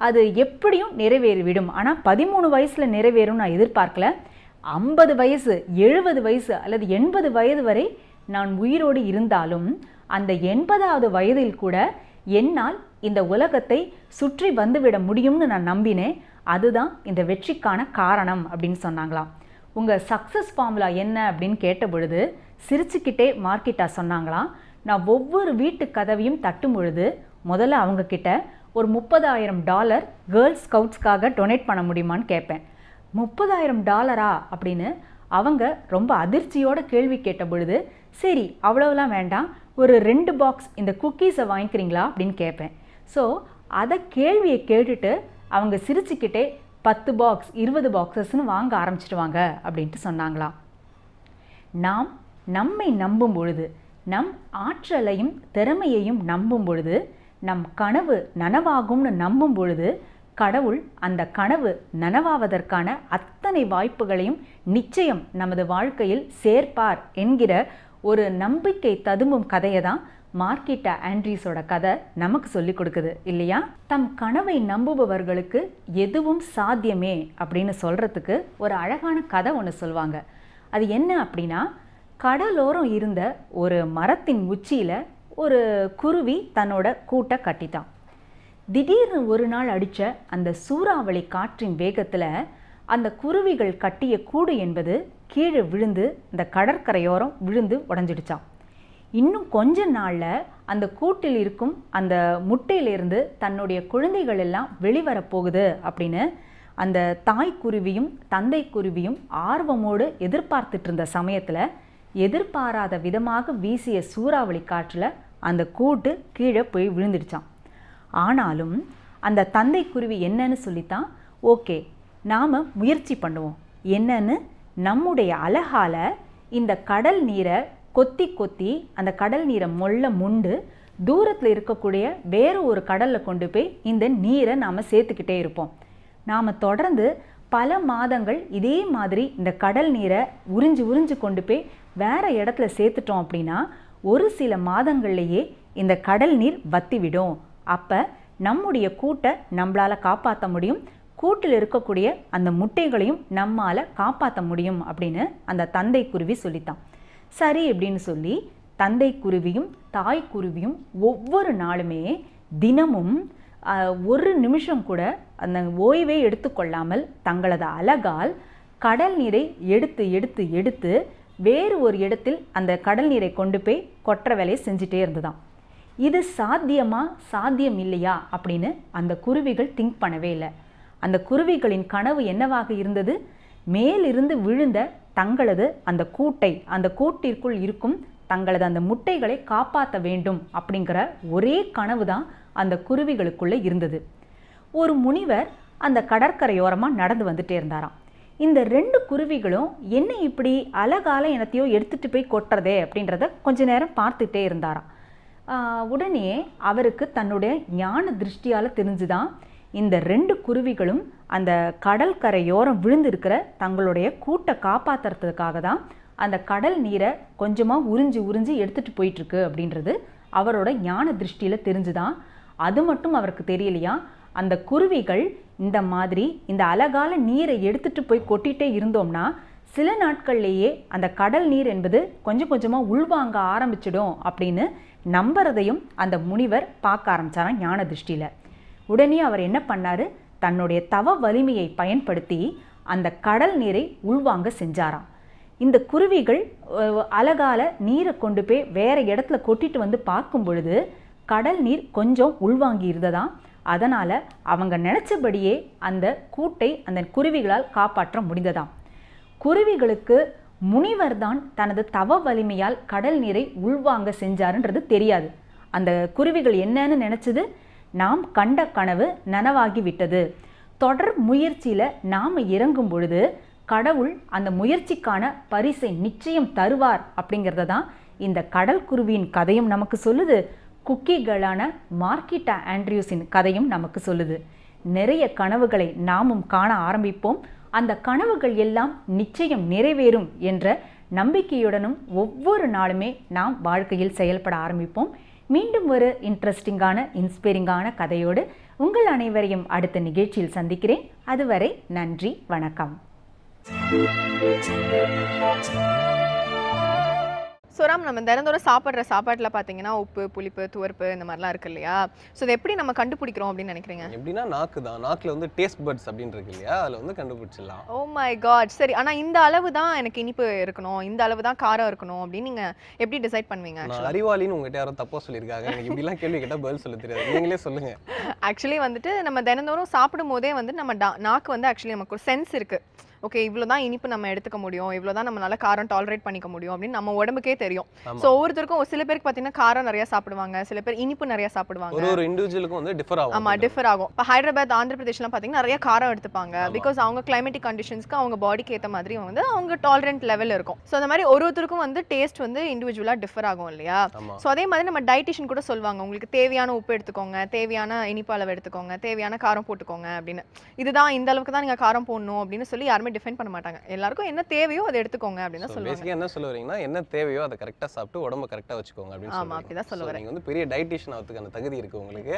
அது எப்படியும் நிறைவேறிவிடும், ஆனால் 13 வயசில் நிறைவேறும் நான் எதிர்பார்க்கல, 50 வயசு 70 வயசு அல்லது 80 வயது வரை நான் உயிரோடு இருந்தாலும் அந்த 80வது வயதில் கூட என்னால் இந்த உலகத்தை சுற்றி வந்துவிட முடியும்னு நான் நம்பினேன், அதுதான் இந்த வெற்றிக்கான காரணம் அப்படின்னு சொன்னாங்களாம். உங்கள் சக்ஸஸ் ஃபார்முலா என்ன அப்படின்னு கேட்ட பொழுது சிரிச்சுக்கிட்டே மார்க்கெட்டா சொன்னாங்களாம், நான் ஒவ்வொரு வீட்டு கதவையும் தட்டும் பொழுது முதல்ல அவங்கக்கிட்ட ஒரு $30,000 கேர்ள்ஸ் ஸ்கவுட்ஸ்க்காக டொனேட் பண்ண முடியுமான்னு கேட்பேன். $30,000 அப்படின்னு அவங்க ரொம்ப அதிர்ச்சியோட கேள்வி கேட்ட பொழுது, சரி அவ்வளோலாம் வேண்டாம், ஒரு 2 பாக்ஸ் இந்த குக்கீஸை வாங்கிக்கிறீங்களா அப்படின்னு கேட்பேன். ஸோ அதை கேள்வியை கேட்டுட்டு அவங்க சிரிச்சுக்கிட்டே 10 பாக்ஸ் 20 பாக்ஸஸ்ன்னு வாங்க ஆரம்பிச்சிடுவாங்க அப்படின்ட்டு சொன்னாங்களாம். நாம் நம்மை நம்பும் பொழுது, நம் ஆற்றலையும் திறமையையும் நம்பும் பொழுது, நம் கனவு நனவாகும்னு நம்பும் பொழுது கடவுள் அந்த கனவு நனவாவதற்கான அத்தனை வாய்ப்புகளையும் நிச்சயம் நமது வாழ்க்கையில் சேர்ப்பார் என்கிற ஒரு நம்பிக்கை ததும்பும் கதையை தான் மார்க்கிட்டா ஆண்ட்ரீஸோட கதை நமக்கு சொல்லி கொடுக்குது இல்லையா? தம் கனவை நம்புபவர்களுக்கு எதுவும் சாத்தியமே அப்படின்னு சொல்கிறதுக்கு ஒரு அழகான கதை ஒன்று சொல்லுவாங்க. அது என்ன அப்படின்னா, கடலோரம் இருந்த ஒரு மரத்தின் உச்சியில் ஒரு குருவி தன்னோட கூட்டை கட்டித்தான். திடீர்னு ஒரு நாள் அடித்த அந்த சூறாவளி காற்றின் வேகத்தில் அந்த குருவிகள் கட்டிய கூடு என்பது கீழே விழுந்து அந்த கடற்கரையோரம் விழுந்து உடஞ்சிடுச்சான். இன்னும் கொஞ்ச நாளில் அந்த கூட்டில் இருக்கும் அந்த முட்டையிலிருந்து தன்னுடைய குழந்தைகள் எல்லாம் வெளிவரப்போகுது அப்படின்னு அந்த தாய்க்குருவியும் தந்தை குருவியும் ஆர்வமோடு எதிர்பார்த்துட்டு இருந்த சமயத்தில் எதிர்பாராத விதமாக வீசிய சூறாவளி காற்றில் அந்த கூட்டு கீழே போய் விழுந்துடுச்சான். ஆனாலும் அந்த தந்தை குருவி என்னன்னு சொல்லித்தான், ஓகே நாம் முயற்சி பண்ணுவோம், என்னன்னு நம்முடைய அழகால் இந்த கடல் நீரை கொத்தி கொத்தி அந்த கடல் நீரை முண்டு தூரத்தில் இருக்கக்கூடிய வேறு ஒரு கடலில் கொண்டு போய் இந்த நீரை நாம் சேர்த்துக்கிட்டே இருப்போம். நாம் தொடர்ந்து பல மாதங்கள் இதே மாதிரி இந்த கடல் நீரை உறிஞ்சு கொண்டு போய் வேறு இடத்துல சேர்த்துட்டோம் அப்படின்னா ஒரு சில மாதங்கள்லேயே இந்த கடல் நீர் வத்திவிடும். அப்போ நம்முடைய கூட்டை நம்மளால் காப்பாற்ற முடியும், கூட்டில் இருக்கக்கூடிய அந்த முட்டைகளையும் நம்மால் காப்பாற்ற முடியும் அப்படின்னு அந்த தந்தை குருவி சொல்லித்தான். சரி அப்படின்னு சொல்லி தந்தை குருவியும் தாய் குருவியும் ஒவ்வொரு நாளுமே தினமும் ஒரு நிமிஷம் கூட அந்த ஓய்வே எடுத்துக்கொள்ளாமல் தங்களது அழகால் கடல் நீரை எடுத்து எடுத்து எடுத்து வேறு ஒரு இடத்தில் அந்த கடல் நீரை கொண்டு போய் கொட்டுற வேலையை செஞ்சுட்டே இருந்துதான். இது சாத்தியமா சாத்தியம் இல்லையா அப்படின்னு அந்த குருவிகள் திங்க் பண்ணவே இல்லை. அந்த குருவிகளின் கனவு என்னவாக இருந்தது? மேலிருந்து விழுந்த தங்களது அந்த கூட்டை, அந்த கூட்டிற்குள் இருக்கும் தங்களது அந்த முட்டைகளை காப்பாற்ற வேண்டும் அப்படிங்கிற ஒரே கனவு தான் அந்த குருவிகளுக்குள்ளே இருந்தது. ஒரு முனிவர் அந்த கடற்கரையோரமாக நடந்து வந்துட்டே இருந்தாராம். இந்த 2 குருவிகளும் என்ன இப்படி அழகால என்னத்தையோ எடுத்துகிட்டு போய் கொட்டுறதே அப்படின்றத கொஞ்ச நேரம் பார்த்துட்டே இருந்தாராம். உடனே அவருக்கு தன்னுடைய ஞான திருஷ்டியால் தெரிஞ்சுதான் இந்த 2 குருவிகளும் அந்த கடற்கரையோரம் விழுந்திருக்கிற தங்களுடைய கூட்டை காப்பாற்றுறதுக்காக தான் அந்த கடல் நீரை கொஞ்சமாக உறிஞ்சி எடுத்துகிட்டு போயிட்டுருக்கு அப்படின்றது அவரோட ஞான திருஷ்டியில் தெரிஞ்சுதான். அது மட்டும் அவருக்கு தெரியலையா, அந்த குருவிகள் இந்த மாதிரி இந்த அழகால நீரை எடுத்துகிட்டு போய் கொட்டிகிட்டே இருந்தோம்னா சில நாட்கள்லேயே அந்த கடல் நீர் என்பது கொஞ்சம் கொஞ்சமாக உள்வாங்க ஆரம்பிச்சிடும் அப்படின்னு நம்புறதையும் அந்த முனிவர் பார்க்க ஆரம்பித்தாராம் ஞான திருஷ்டியில். உடனே அவர் என்ன பண்ணார், தன்னுடைய தவ வலிமையை பயன்படுத்தி அந்த கடல் நீரை உள்வாங்க செஞ்சாராம். இந்த குருவிகள் அழகால நீரை கொண்டு போய் வேறு இடத்துல கொட்டிட்டு வந்து பார்க்கும் பொழுது கடல் நீர் கொஞ்சம் உள்வாங்கி இருந்ததாம். அதனால் அவங்க நினச்சபடியே அந்த கூட்டை அந்த குருவிகளால் காப்பாற்ற முடிந்ததாம். குருவிகளுக்கு முனிவர் தான் தனது தவ வலிமையால் கடல் நீரை உள்வாங்க செஞ்சாருன்றது தெரியாது. அந்த குருவிகள் என்னன்னு நினச்சது, நாம் கண்ட கனவு நனவாகி விட்டது, தொடர் முயற்சியில் நாம் இறங்கும் பொழுது கடவுள் அந்த முயற்சிக்கான பரிசை நிச்சயம் தருவார் அப்படிங்கிறத தான் இந்த கடல் குருவியின் கதையும் நமக்கு சொல்லுது. குக்கிகளான மார்க்கிட்டா ஆண்ட்ரியூஸின் கதையும் நமக்கு சொல்லுது. நிறைய கனவுகளை நாமும் காண ஆரம்பிப்போம். அந்த கனவுகள் எல்லாம் நிச்சயம் நிறைவேறும் என்ற நம்பிக்கையுடனும் ஒவ்வொரு நாளுமே நாம் வாழ்க்கையில் செயல்பட ஆரம்பிப்போம். மீண்டும் ஒரு இன்ட்ரெஸ்டிங்கான இன்ஸ்பைரிங்கான கதையோடு உங்கள் அனைவரையும் அடுத்த நிகழ்ச்சியில் சந்திக்கிறேன். அதுவரை நன்றி, வணக்கம். ராம், நம்ம தினந்தோறும் சாப்பிட்ற சாப்பாட்டில் பார்த்தீங்கன்னா உப்பு, புளிப்பு, துவர்ப்பு இந்த மாதிரிலாம் இருக்கு இல்லையா? ஸோ இதை எப்படி நம்ம கண்டுபிடிக்கிறோம் அப்படின்னு நினைக்கிறீங்க? எப்படின்னா நாக்கு தான், நாக்கில் வந்து டேஸ்ட் பட்ஸ் அப்படின்னு இருக்கு இல்லையா, அதில் வந்து கண்டுபிடிச்சிடலாம். ஓ மை காட், சரி. ஆனால் இந்த அளவு தான் எனக்கு இனிப்பு இருக்கணும், இந்த அளவு தான் காரம் இருக்கணும் அப்படின்னு நீங்கள் எப்படி டிசைட் பண்ணுவீங்க? நான் அறிவாளின்னு உங்கள்கிட்ட யாரும் தப்பாக சொல்லியிருக்காங்க. எனக்கு இப்படிலாம் கேள்வி கேட்டால் பதில் சொல்ல தெரியாது, நீங்களே சொல்லுங்க. ஆக்சுவலி வந்துட்டு நம்ம தினந்தோறும் சாப்பிடும் போதே வந்து நம்ம நாக்கு வந்து ஆக்சுவலி நமக்கு ஒரு சென்ஸ் இருக்குது. ஓகே, இவ்வளோ தான் இனிப்பு நம்ம எடுத்துக்க முடியும், இவ்வளோ தான் நம்மளால காரம் டாலரேட் பண்ணிக்க முடியும் அப்படின்னு நம்ம உடம்புக்கே தெரியும். ஸோ ஒவ்வொருத்தருக்கும் சில பேருக்கு பார்த்தீங்கன்னா காரம் நிறைய சாப்பிடுவாங்க, சில பேர் இனிப்பு நிறைய சாப்பிடுவாங்க. ஒரு இண்டிவிஜுவலுக்கும் வந்து டிஃபர் ஆகும். ஆமாம், டிஃபர் ஆகும். இப்போ ஹைதராபாத், ஆந்திர பிரதேஷ்லாம் பார்த்தீங்கன்னா நிறைய காரம் எடுத்துப்பாங்க. பிகாஸ் அவங்க கிளைமேட்டிக் கண்டிஷன்ஸ்க்கு அவங்க பாடிக்கு ஏற்ற மாதிரி வந்து அவங்க டாலரண்ட் லெவல் இருக்கும். ஸோ அந்த மாதிரி ஒருத்தருக்கும் வந்து டேஸ்ட் வந்து இண்டிவிஜுவலாக டிஃபர் ஆகும் இல்லையா? ஸோ அதே மாதிரி நம்ம டயட்டிஷியன் கூட சொல்லுவாங்க, உங்களுக்கு தேவையான உப்பு எடுத்துக்கோங்க, தேவையான இனிப்பு அளவு எடுத்துக்கோங்க, தேவையான காரம் போட்டுக்கோங்க அப்படின்னு. இதுதான் இந்த அளவுக்கு தான் நீங்கள் காரம் போடணும் அப்படின்னு சொல்லி யாருமே டிஃபைன் பண்ண மாட்டாங்க. எல்லாருக்கும் என்ன தேவையோ அதை எடுத்துக்கோங்க அப்படின்னு தான் சொல்லுவாங்க. பேசிக்கா என்ன சொல்ல வரீங்கன்னா, என்ன தேவையோ அதை கரெக்டா சாப்பிட்டு உடம்ப கரெக்டா வச்சுக்கோங்க அப்படின்னு ஆமா, சொல்றீங்க. அப்படிதான் சொல்ல வரேன். நீங்க வந்து பெரிய டயட்டிஷியன் ஆகிறதுக்கான தகுதி இருக்கு உங்களுக்கு.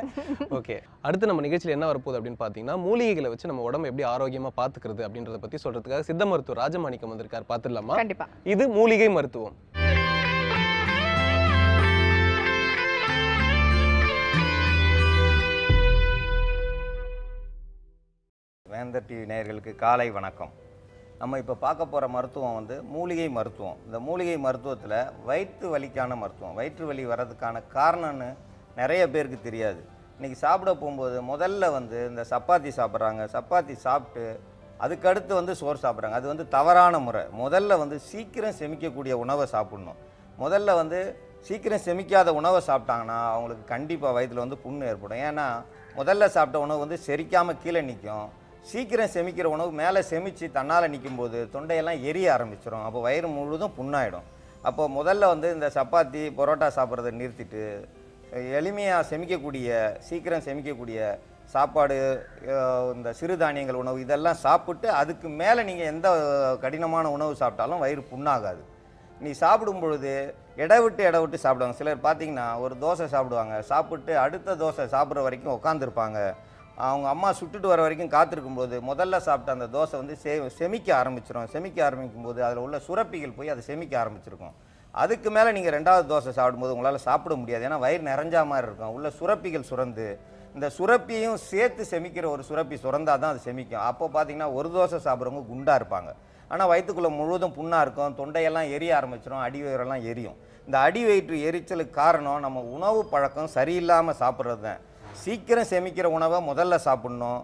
ஓகே, அடுத்து நம்ம நிகழ்ச்சியில் என்ன வரப்போகுது அப்படின்னு பார்த்தீங்கன்னா, மூலிகைகளை வச்சு நம்ம உடம்பை எப்படி ஆரோக்கியமா பார்த்துக்கிறது அப்படின்றத பத்தி சொல்றதுக்காக சித்த மருத்துவர் ராஜமாணிக்கம் வந்திருக்கார். பார்த்துடலாமா? கண்டிப்பா. இது மூலிகை மருத்துவம். வேந்தர் டிவி நேயர்களுக்கு காலை வணக்கம். நம்ம இப்போ பார்க்க போகிற மருத்துவம் வந்து மூலிகை மருத்துவம். இந்த மூலிகை மருத்துவத்தில் வயிற்று வலிக்கான மருத்துவம். வயிற்று வலி வர்றதுக்கான காரணம்னு நிறைய பேருக்கு தெரியாது. இன்றைக்கி சாப்பிட போகும்போது முதல்ல வந்து இந்த சப்பாத்தி சாப்பிட்றாங்க. சப்பாத்தி சாப்பிட்டு அதுக்கடுத்து வந்து சோறு சாப்பிட்றாங்க. அது வந்து தவறான முறை. முதல்ல வந்து சீக்கிரம் செமிக்கக்கூடிய உணவை சாப்பிட்ணும். முதல்ல வந்து சீக்கிரம் செமிக்காத உணவை சாப்பிட்டாங்கன்னா அவங்களுக்கு கண்டிப்பாக வயிற்றில் வந்து புண்ணு ஏற்படும். ஏன்னா முதல்ல சாப்பிட்ட உணவு வந்து செரிக்காமல் கீழே நிற்கும். சீக்கிரம் செமிக்கிற உணவு மேலே செமிச்சு தன்னால் நிற்கும்போது தொண்டையெல்லாம் எரிய ஆரம்பிச்சிடும். அப்போ வயிறு முழுதும் புண்ணாயிடும். அப்போ முதல்ல வந்து இந்த சப்பாத்தி பரோட்டா சாப்பிட்றதை நிறுத்திட்டு எளிமையாக செமிக்கக்கூடிய சீக்கிரம் செமிக்கக்கூடிய சாப்பாடு, இந்த சிறுதானியங்கள் உணவு இதெல்லாம் சாப்பிட்டு அதுக்கு மேலே நீங்கள் எந்த கடினமான உணவு சாப்பிட்டாலும் வயிறு புண்ணாகாது. நீ சாப்பிடும் பொழுது விட்டு சாப்பிடுவாங்க. சிலர் பார்த்தீங்கன்னா ஒரு தோசை சாப்பிடுவாங்க, சாப்பிட்டு அடுத்த தோசை சாப்பிட்ற வரைக்கும் உட்காந்துருப்பாங்க. அவங்க அம்மா சுட்டுட்டு வர வரைக்கும் காத்திருக்கும்போது முதல்ல சாப்பிட்ட அந்த தோசை வந்து செமிக்க ஆரம்பிச்சிடும். செமிக்க ஆரம்பிக்கும் போது அதில் உள்ள சுரப்பிகள் போய் அதை செமிக்க ஆரம்பிச்சிருக்கும். அதுக்கு மேலே நீங்கள் ரெண்டாவது தோசை சாப்பிடும்போது உங்களால் சாப்பிட முடியாது. ஏன்னா வயிறு நிறைஞ்சா மாதிரி இருக்கும். உள்ள சுரப்பிகள் சுரந்து இந்த சுரப்பியும் சேர்த்து செமிக்கிற ஒரு சுரப்பி சுரந்தால் தான் அது செமிக்கும். அப்போ பார்த்தீங்கன்னா ஒரு தோசை சாப்பிட்றவங்க குண்டாக இருப்பாங்க. ஆனால் வயிற்றுக்குள்ளே முழுவதும் புண்ணாக இருக்கும். தொண்டையெல்லாம் எரிய ஆரம்பிச்சிடும். அடி வயிறெல்லாம் எரியும். இந்த அடி வயிற்று எரிச்சலுக்கு காரணம் நம்ம உணவு பழக்கம் சரியில்லாமல் சாப்பிட்றது தான். சீக்கிரம் செமிக்கிற உணவை முதல்ல சாப்பிட்ணும்,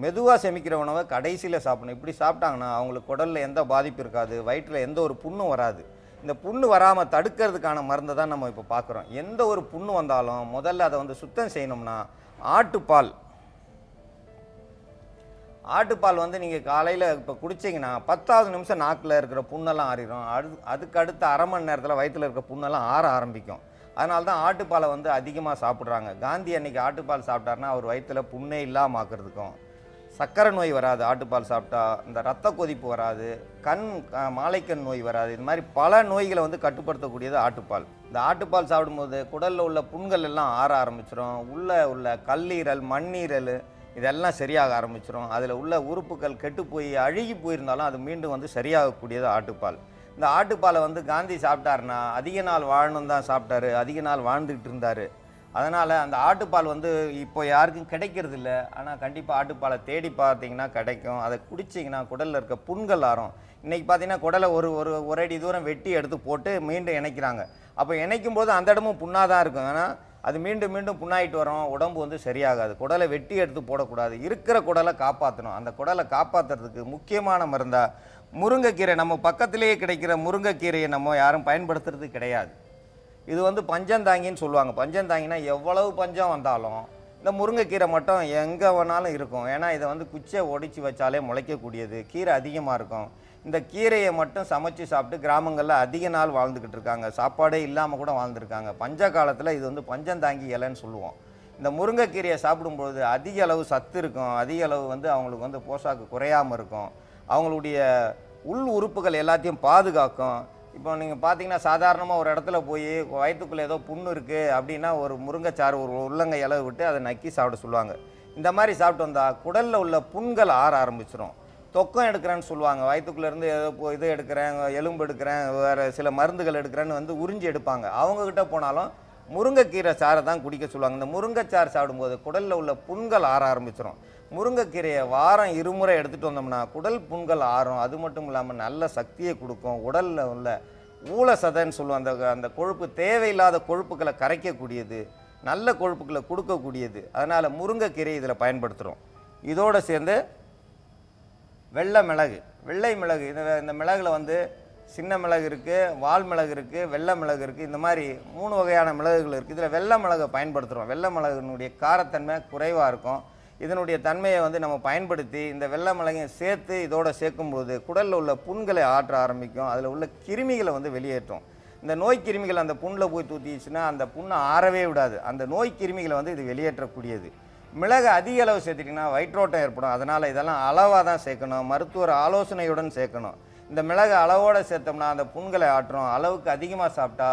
மெதுவாக செமிக்கிற உணவை கடைசியில் சாப்பிடணும். இப்படி சாப்பிட்டாங்கன்னா அவங்களுக்கு குடலில் எந்த பாதிப்பு இருக்காது, வயிற்றில் எந்த ஒரு புண்ணும் வராது. இந்த புண்ணு வராமல் தடுக்கிறதுக்கான மருந்தை தான் நம்ம இப்போ பார்க்குறோம். எந்த ஒரு புண்ணு வந்தாலும் முதல்ல அதை வந்து சுத்தம் செய்யணும்னா ஆட்டுப்பால் வந்து நீங்கள் காலையில் இப்போ குடிச்சிங்கன்னா 10வது நிமிஷம் நாக்கில் இருக்கிற புண்ணெல்லாம் ஆறிடும். அதுக்கு அடுத்த அரை மணி நேரத்தில் வயிற்றில் இருக்கிற புண்ணெல்லாம் ஆற ஆரம்பிக்கும். அதனால தான் ஆட்டுப்பாலை வந்து அதிகமாக சாப்பிட்றாங்க. காந்தி அன்றைக்கி ஆட்டுப்பால் சாப்பிட்டாருன்னா அவர் வயிற்றில் புண்ணே இல்லாமல் ஆக்கிறதுக்கும், சர்க்கரை நோய் வராது ஆட்டுப்பால் சாப்பிட்டா, இந்த ரத்த கொதிப்பு வராது, மாலைக்கண் நோய் வராது. இது மாதிரி பல நோய்களை வந்து கட்டுப்படுத்தக்கூடியது ஆட்டுப்பால். இந்த ஆட்டுப்பால் சாப்பிடும்போது குடலில் உள்ள புண்கள் எல்லாம் ஆற ஆரம்பிச்சிடும். உள்ள கல்லீரல், மண்ணீரல் இதெல்லாம் சரியாக ஆரம்பிச்சிடும். அதில் உள்ள உறுப்புகள் கெட்டு போய் அழுகி போயிருந்தாலும் அது மீண்டும் வந்து சரியாகக்கூடியது ஆட்டுப்பால். இந்த ஆட்டுப்பாலை வந்து காந்தி சாப்பிட்டாருன்னா அதிக நாள் வாழணும் தான் சாப்பிட்டாரு, அதிக நாள் வாழ்ந்துக்கிட்டு இருந்தார். அதனால் அந்த ஆட்டுப்பால் வந்து இப்போ யாருக்கும் கிடைக்கிறது இல்லை. ஆனால் கண்டிப்பாக ஆட்டுப்பாலை தேடி பார்த்தீங்கன்னா கிடைக்கும். அதை குடிச்சிங்கன்னா குடலில் இருக்க புண்கள் ஆறும். இன்றைக்கி பார்த்தீங்கன்னா குடலை ஒரு அடி தூரம் வெட்டி எடுத்து போட்டு மீண்டும் இணைக்கிறாங்க. அப்போ இணைக்கும் போது அந்த இடமும் புண்ணாக தான் இருக்கும். ஆனால் அது மீண்டும் மீண்டும் புண்ணாயிட்டு வரும். உடம்பு வந்து சரியாகாது. குடலை வெட்டி எடுத்து போடக்கூடாது. இருக்கிற குடலை காப்பாற்றணும். அந்த குடலை காப்பாற்றுறதுக்கு முக்கியமான மருந்தாக முருங்கைக்கீரை, நம்ம பக்கத்திலேயே கிடைக்கிற முருங்கைக்கீரையை நம்ம யாரும் பயன்படுத்துறது கிடையாது. இது வந்து பஞ்சந்தாங்கின்னு சொல்லுவாங்க. பஞ்சந்தாங்கினா எவ்வளவு பஞ்சம் வந்தாலும் இந்த முருங்கைக்கீரை மட்டும் எங்கே வேணாலும் இருக்கும். ஏன்னா இதை வந்து குச்சியை ஒடிச்சு வச்சாலே முளைக்கக்கூடியது. கீரை அதிகமாக இருக்கும். இந்த கீரையை மட்டும் சமைச்சு சாப்பிட்டு கிராமங்களில் அதிக நாள் வாழ்ந்துக்கிட்டு இருக்காங்க. சாப்பாடே இல்லாமல் கூட வாழ்ந்துருக்காங்க. பஞ்ச காலத்தில் இது வந்து பஞ்சந்தாங்கி இலைன்னு சொல்லுவோம். இந்த முருங்கைக்கீரையை சாப்பிடும்பொழுது அதிக அளவு சத்து இருக்கும். அதிக அளவு வந்து அவங்களுக்கு வந்து போஷாக்கு குறையாமல் இருக்கும். அவங்களுடைய உள் உறுப்புகள் எல்லாத்தையும் பாதுகாக்கும். இப்போ நீங்கள் பார்த்தீங்கன்னா சாதாரணமாக ஒரு இடத்துல போய் வயிற்றுக்குள்ளே ஏதோ புண்ணு இருக்குது அப்படின்னா ஒரு முருங்கைச்சாறு ஒரு உள்ளங்கை இலை விட்டு அதை நக்கி சாப்பிட சொல்லுவாங்க. இந்த மாதிரி சாப்பிட்டு வந்தால் குடலில் உள்ள புண்கள் ஆற ஆரம்பிச்சிடும். தொக்கம் எடுக்கிறேன்னு சொல்லுவாங்க. வயிற்றுக்குள்ளேருந்து ஏதோ இது எடுக்கிறேன், எலும்பு எடுக்கிறேன், வேறு சில மருந்துகள் எடுக்கிறேன்னு வந்து உறிஞ்சி எடுப்பாங்க. அவங்கக்கிட்ட போனாலும் முருங்கைக்கீரை சாறை தான் குடிக்க சொல்லுவாங்க. இந்த முருங்கைச்சாறு சாப்பிடும்போது குடலில் உள்ள புண்கள் ஆற ஆரம்பிச்சிடும். முருங்கைக்கீரையை வாரம் 2 முறை எடுத்துகிட்டு வந்தோம்னா குடல் புண்கள் ஆறும். அது மட்டும் இல்லாமல் நல்ல சக்தியை கொடுக்கும். உடலில் உள்ள ஊழசதைன்னு சொல்லுவோம். அந்த கொழுப்பு, தேவையில்லாத கொழுப்புகளை கரைக்கக்கூடியது, நல்ல கொழுப்புகளை கொடுக்கக்கூடியது. அதனால் முருங்கைக்கீரை இதில் பயன்படுத்துகிறோம். இதோடு சேர்ந்து வெள்ளை மிளகு, இந்த மிளகுல வந்து சின்ன மிளகு இருக்குது, வால் மிளகு இருக்குது, வெள்ளை மிளகு இருக்குது. இந்த மாதிரி 3 வகையான மிளகுகள் இருக்குது. இதில் வெள்ளை மிளகை பயன்படுத்துகிறோம். வெள்ளை மிளகுனுடைய காரத்தன்மை குறைவாக இருக்கும். இதனுடைய தன்மையை வந்து நம்ம பயன்படுத்தி இந்த வெள்ளை மிளகையும் சேர்த்து இதோட சேர்க்கும்போது குடலில் உள்ள புண்களை ஆற்ற ஆரம்பிக்கும். அதில் உள்ள கிருமிகளை வந்து வெளியேற்றும். இந்த நோய் கிருமிகள் அந்த புண்ணில் போய் தூத்திச்சுன்னா அந்த புண்ணை ஆறவே விடாது. அந்த நோய் கிருமிகளை வந்து இது வெளியேற்றக்கூடியது. மிளகு அதிக அளவு சேர்த்துட்டிங்கன்னா வயிற்றோட்டம் ஏற்படும். அதனால் இதெல்லாம் அளவாக தான் சேர்க்கணும், மருத்துவர் ஆலோசனையுடன் சேர்க்கணும். இந்த மிளகு அளவோடு சேர்த்தோம்னா அந்த புண்களை ஆற்றும். அளவுக்கு அதிகமாக சாப்பிட்டா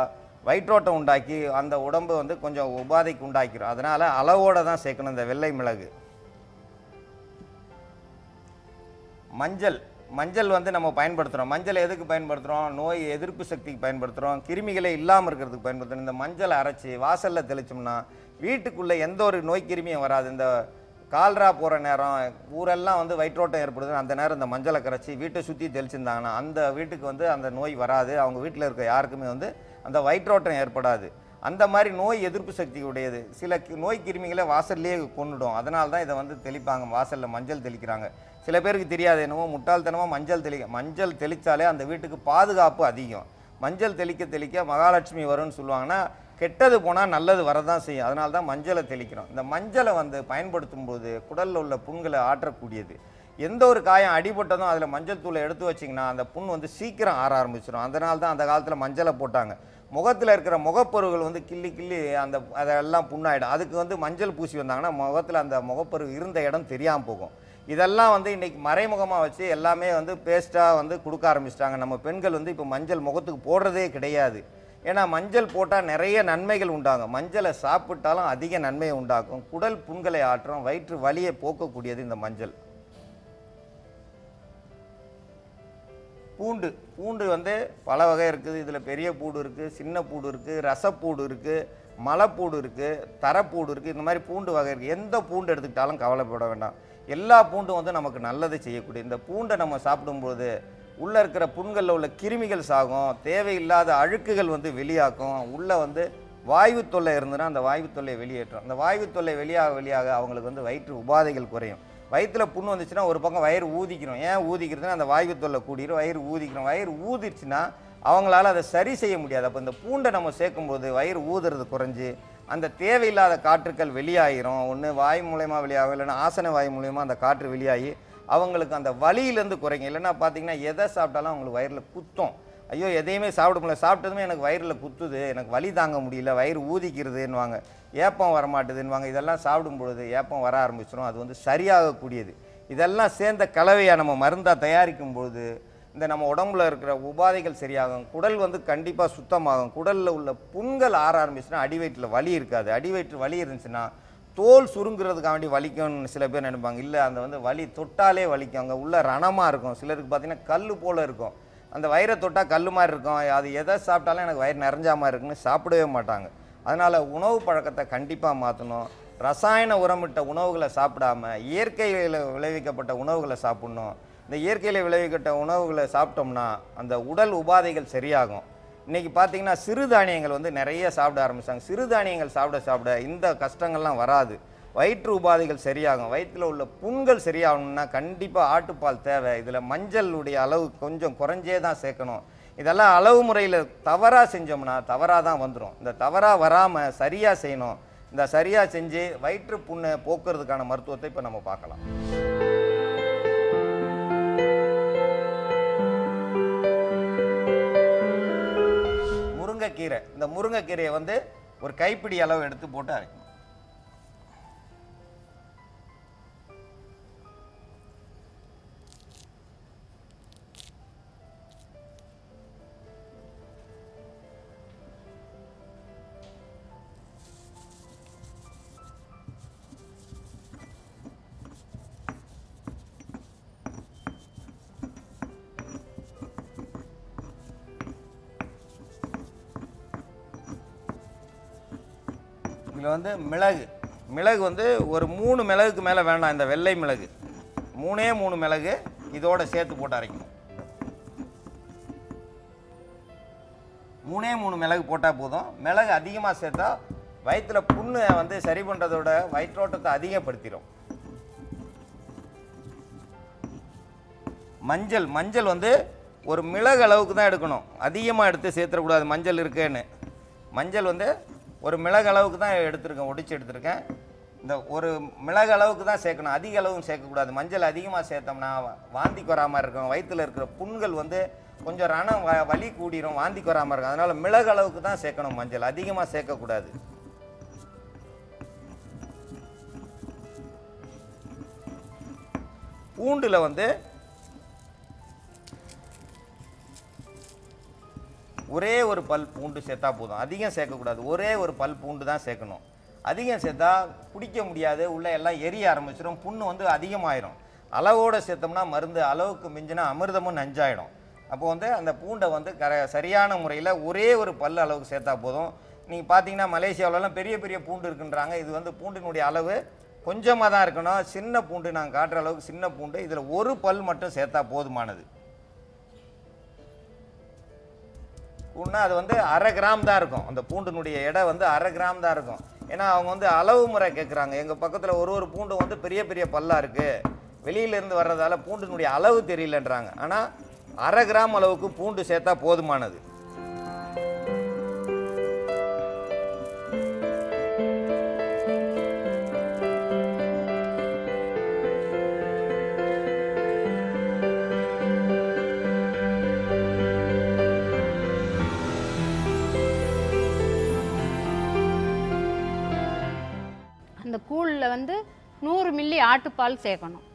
வயிற்றோட்டம் உண்டாக்கி அந்த உடம்பு வந்து கொஞ்சம் உபாதைக்கு உண்டாக்கிடும். அதனால் அளவோடு தான் சேர்க்கணும் இந்த வெள்ளை மிளகு. மஞ்சள் வந்து நம்ம பயன்படுத்துகிறோம். மஞ்சள் எதுக்கு பயன்படுத்துகிறோம்? நோய் எதிர்ப்பு சக்திக்கு பயன்படுத்துகிறோம், கிருமிகளே இல்லாமல் இருக்கிறதுக்கு பயன்படுத்துகிறோம். இந்த மஞ்சளை அரைச்சி வாசலில் தெளித்தோம்னா வீட்டுக்குள்ளே எந்த ஒரு நோய் கிருமியும் வராது. இந்த கால்ரா போகிற நேரம் ஊரெல்லாம் வந்து வயிற்றோட்டம் ஏற்படுது, அந்த நேரம் இந்த மஞ்சளை கரைச்சி வீட்டை சுற்றி தெளிச்சிருந்தாங்கன்னா அந்த வீட்டுக்கு வந்து அந்த நோய் வராது. அவங்க வீட்டில் இருக்க யாருக்குமே வந்து அந்த வயிற்றோட்டம் ஏற்படாது. அந்த மாதிரி நோய் எதிர்ப்பு சக்தி உடையது. சில நோய் கிருமிகளை வாசல்லையே கொண்டுடும். அதனால தான் இதை வந்து தெளிப்பாங்க, வாசலில் மஞ்சள் தெளிக்கிறாங்க. சில பேருக்கு தெரியாது, என்னமோ முட்டாள்தனமாக மஞ்சள் தெளித்தாலே அந்த வீட்டுக்கு பாதுகாப்பு அதிகம். மஞ்சள் தெளிக்க மகாலட்சுமி வரும்னு சொல்லுவாங்கன்னா கெட்டது போனால் நல்லது வரதான் செய்யும். அதனால தான் மஞ்சளை தெளிக்கிறோம். இந்த மஞ்சளை வந்து பயன்படுத்தும் போது குடலில் உள்ள புண்களை ஆற்றக்கூடியது. எந்த ஒரு காயம் அடிபட்டதும் அதில் மஞ்சள் தூளை எடுத்து வச்சிங்கன்னா அந்த புண் வந்து சீக்கிரம் ஆற ஆரம்பிச்சிடும். அதனால தான் அந்த காலத்தில் மஞ்சளை போட்டாங்க. முகத்தில் இருக்கிற முகப்பருவுகள் வந்து கிள்ளி அதெல்லாம் புண்ணாயிடும். அதுக்கு வந்து மஞ்சள் பூசி வந்தாங்கன்னா முகத்தில் அந்த முகப்பரு இருந்த இடம் தெரியாமல் போகும். இதெல்லாம் வந்து இன்றைக்கி மறைமுகமாக வச்சு எல்லாமே வந்து பேஸ்ட்டாக வந்து கொடுக்க ஆரம்பிச்சிட்டாங்க. நம்ம பெண்கள் வந்து இப்போ மஞ்சள் முகத்துக்கு போடுறதே கிடையாது. ஏன்னா மஞ்சள் போட்டால் நிறைய நன்மைகள் உண்டாகும். மஞ்சளை சாப்பிட்டாலும் அதிக நன்மையை உண்டாக்கும். குடல் புண்களை ஆற்றும், வயிற்று வலியை போக்கக்கூடியது இந்த மஞ்சள். பூண்டு வந்து பல வகை இருக்குது. இதில் பெரிய பூடு இருக்குது, சின்ன பூடு இருக்குது, ரசப்பூடு இருக்குது, மலைப்பூடு இருக்குது, தரப்பூடு இருக்குது. இந்த மாதிரி பூண்டு வகை இருக்குது. எந்த பூண்டு எடுத்துக்கிட்டாலும் கவலைப்பட வேண்டாம். எல்லா பூண்டும் வந்து நமக்கு நல்லது செய்யக்கூடிய இந்த பூண்டை நம்ம சாப்பிடும்போது உள்ளே இருக்கிற புண்களில் உள்ள கிருமிகள் சாகும், தேவையில்லாத அழுக்குகள் வந்து வெளியாக்கும். உள்ளே வந்து வாயு தொல்லை இருந்ததுன்னா அந்த வாயு தொல்லையை வெளியேற்றும். அந்த வாயு தொல்லை வெளியாக அவங்களுக்கு வந்து வயிற்று உபாதைகள் குறையும். வயிற்றில் புண்ணு வந்துச்சுன்னா ஒரு பக்கம் வயிறு ஊதிக்கிறோம். ஏன் ஊதிக்கிறதுனா அந்த வாயு தொல்லை கூடிரும், வயிறு ஊதிக்கிறோம். வயிறு ஊதிச்சுன்னா அவங்களால அதை சரி செய்ய முடியாது. அப்போ இந்த பூண்டை நம்ம சேர்க்கும்போது வயிறு ஊதுறது குறைஞ்சி அந்த தேவையில்லாத காற்றுக்கள் வெளியாகிரும். ஒன்று வாய் மூலயமா வெளியாகும், இல்லைன்னா ஆசன வாய் மூலயமா அந்த காற்று வெளியாகி அவங்களுக்கு அந்த வலியிலேருந்து குறைங்க. இல்லைன்னா பார்த்தீங்கன்னா எதை சாப்பிட்டாலும் அவங்களுக்கு வயிறில் குத்தும். ஐயோ எதையுமே சாப்பிட முடியல, சாப்பிட்டதுமே எனக்கு வயிறில் குத்துது, எனக்கு வலி தாங்க முடியல, வயிறு ஊதிக்கிறதுன்னுவாங்க, ஏப்பம் வரமாட்டுதுன்னுவாங்க. இதெல்லாம் சாப்பிடும் பொழுது ஏப்பம் வர ஆரம்பிச்சிடும். அது வந்து சரியாகக்கூடியது. இதெல்லாம் சேர்ந்த கலவையாக நம்ம மருந்தாக தயாரிக்கும் பொழுது இந்த நம்ம உடம்புல இருக்கிற உபாதைகள் சரியாகும். குடல் வந்து கண்டிப்பாக சுத்தமாகும். குடலில் உள்ள புண்கள் ஆற ஆரம்பிச்சுன்னா அடிவயிற்றில் வலி இருக்காது. அடிவயிற்று வலி இருந்துச்சுன்னா தோல் சுருங்குறதுக்காக வேண்டி வலிக்கும்னு சில பேர் நினைப்பாங்க. இல்லை, அந்த வந்து வலி தொட்டாலே வலிக்கும். அங்கே உள்ள ரணமாக இருக்கும். சிலருக்கு பார்த்தீங்கன்னா கல் போல் இருக்கும். அந்த வயிறை தொட்டால் கல் மாதிரி இருக்கும். அது எதை சாப்பிட்டாலும் எனக்கு வயிறு நிறைஞ்சா மாதிரி இருக்குன்னு சாப்பிடவே மாட்டாங்க. அதனால் உணவு பழக்கத்தை கண்டிப்பாக மாற்றணும். ரசாயன உரமிட்ட உணவுகளை சாப்பிடாம இயற்கையில் விளைவிக்கப்பட்ட உணவுகளை சாப்பிட்ணும். இந்த இயற்கையில் விளைவிக்கப்பட்ட உணவுகளை சாப்பிட்டோம்னா அந்த உடல் உபாதைகள் சரியாகும். இன்றைக்கி பார்த்திங்கன்னா சிறுதானியங்கள் வந்து நிறைய சாப்பிட ஆரம்பித்தாங்க. சிறுதானியங்கள் சாப்பிட இந்த கஷ்டங்கள்லாம் வராது. வயிற்று உபாதைகள் சரியாகும். வயிற்றில் உள்ள புண்கள் சரியாகணும்னா கண்டிப்பாக ஆட்டுப்பால் தேவை. இதில் மஞ்சளுடைய அளவு கொஞ்சம் குறைஞ்சே தான் சேர்க்கணும். இதெல்லாம் அளவு முறையில் தவறாக செஞ்சோம்னா தவறாக தான் வந்துடும். இந்த தவறாக வராமல் சரியாக செய்யணும். இந்த சரியாக செஞ்சு வயிற்று புண்ணை போக்குறதுக்கான மருத்துவத்தை இப்போ நம்ம பார்க்கலாம். முருங்கைக்கீரை. இந்த முருங்கைக்கீரையை வந்து ஒரு கைப்பிடி அளவு எடுத்து போட்டு அரைக்கணும். இதில் வந்து மிளகு வந்து ஒரு 3 மிளகுக்கு மேலே வேண்டாம். இந்த வெள்ளை மிளகு 3 மிளகு இதோட சேர்த்து போட்டு அரைக்கணும். 3 மிளகு போட்டால் போதும். மிளகு அதிகமாக சேர்த்தா வயிற்றில் புண்ணு வந்து சரி பண்ணுறதோட வயிற்றோட்டத்தை அதிகப்படுத்திடும். மஞ்சள் வந்து ஒரு மிளகு அளவுக்கு தான் எடுக்கணும். அதிகமாக எடுத்து சேர்த்துடக்கூடாது. மஞ்சள் இருக்குன்னு மஞ்சள் வந்து ஒரு மிளகு அளவுக்கு தான் எடுத்துருக்கேன், ஒடிச்சு எடுத்துருக்கேன். இந்த ஒரு மிளகு அளவுக்கு தான் சேர்க்கணும், அதிக அளவும் சேர்க்கக்கூடாது. மஞ்சள் அதிகமாக சேர்த்தோம்னா வாந்திக்கு வராமல் இருக்கும். வயிற்றில் இருக்கிற புண்கள் வந்து கொஞ்சம் ரணம் வலி கூடிரும், வாந்திக்கு வராமல் இருக்கும். அதனால் மிளகு அளவுக்கு தான் சேர்க்கணும். மஞ்சள் அதிகமாக சேர்க்கக்கூடாது. பூண்டில் வந்து ஒரே ஒரு பல் பூண்டு சேர்த்தா போதும், அதிகம் சேர்க்கக்கூடாது. ஒரே ஒரு பல் பூண்டு தான் சேர்க்கணும். அதிகம் சேர்த்தா குடிக்க முடியாது, உள்ள எல்லாம் எரிய ஆரம்பிச்சிடும், புண்ணு வந்து அதிகமாயிரும். அளவோடு சேர்த்தோம்னா மருந்து, அளவுக்கு மிஞ்சினா அமிர்தமும் நஞ்சாயிடும். அப்போ வந்து அந்த பூண்டை வந்து சரியான முறையில் ஒரே ஒரு பல் அளவுக்கு சேர்த்தா போதும். நீங்கள் பார்த்தீங்கன்னா மலேசியாவிலலாம் பெரிய பெரிய பூண்டு இருக்குன்றாங்க. இது வந்து பூண்டினுடைய அளவு கொஞ்சமாக தான் இருக்கணும். சின்ன பூண்டு நாங்கள் காட்டுற அளவுக்கு சின்ன பூண்டு, இதில் ஒரு பல் மட்டும் சேர்த்தா போதுமானது. பூண்டுனா அது வந்து 1/2 கிராம் தான் இருக்கும். அந்த பூண்டினுடைய எடை வந்து 1/2 கிராம் தான் இருக்கும். ஏன்னா அவங்க வந்து அளவு முறை கேட்குறாங்க. எங்கள் பக்கத்தில் ஒரு பூண்டு வந்து பெரிய பெரிய பல்லாக இருக்குது, வெளியிலேருந்து வர்றதால பூண்டினுடைய அளவு தெரியலன்றாங்க. ஆனால் 1/2 கிராம் அளவுக்கு பூண்டு சேர்த்தா போதுமானது. அந்த கூழில் வந்து 100 மில்லி ஆட்டுப்பால் சேர்க்கணும்.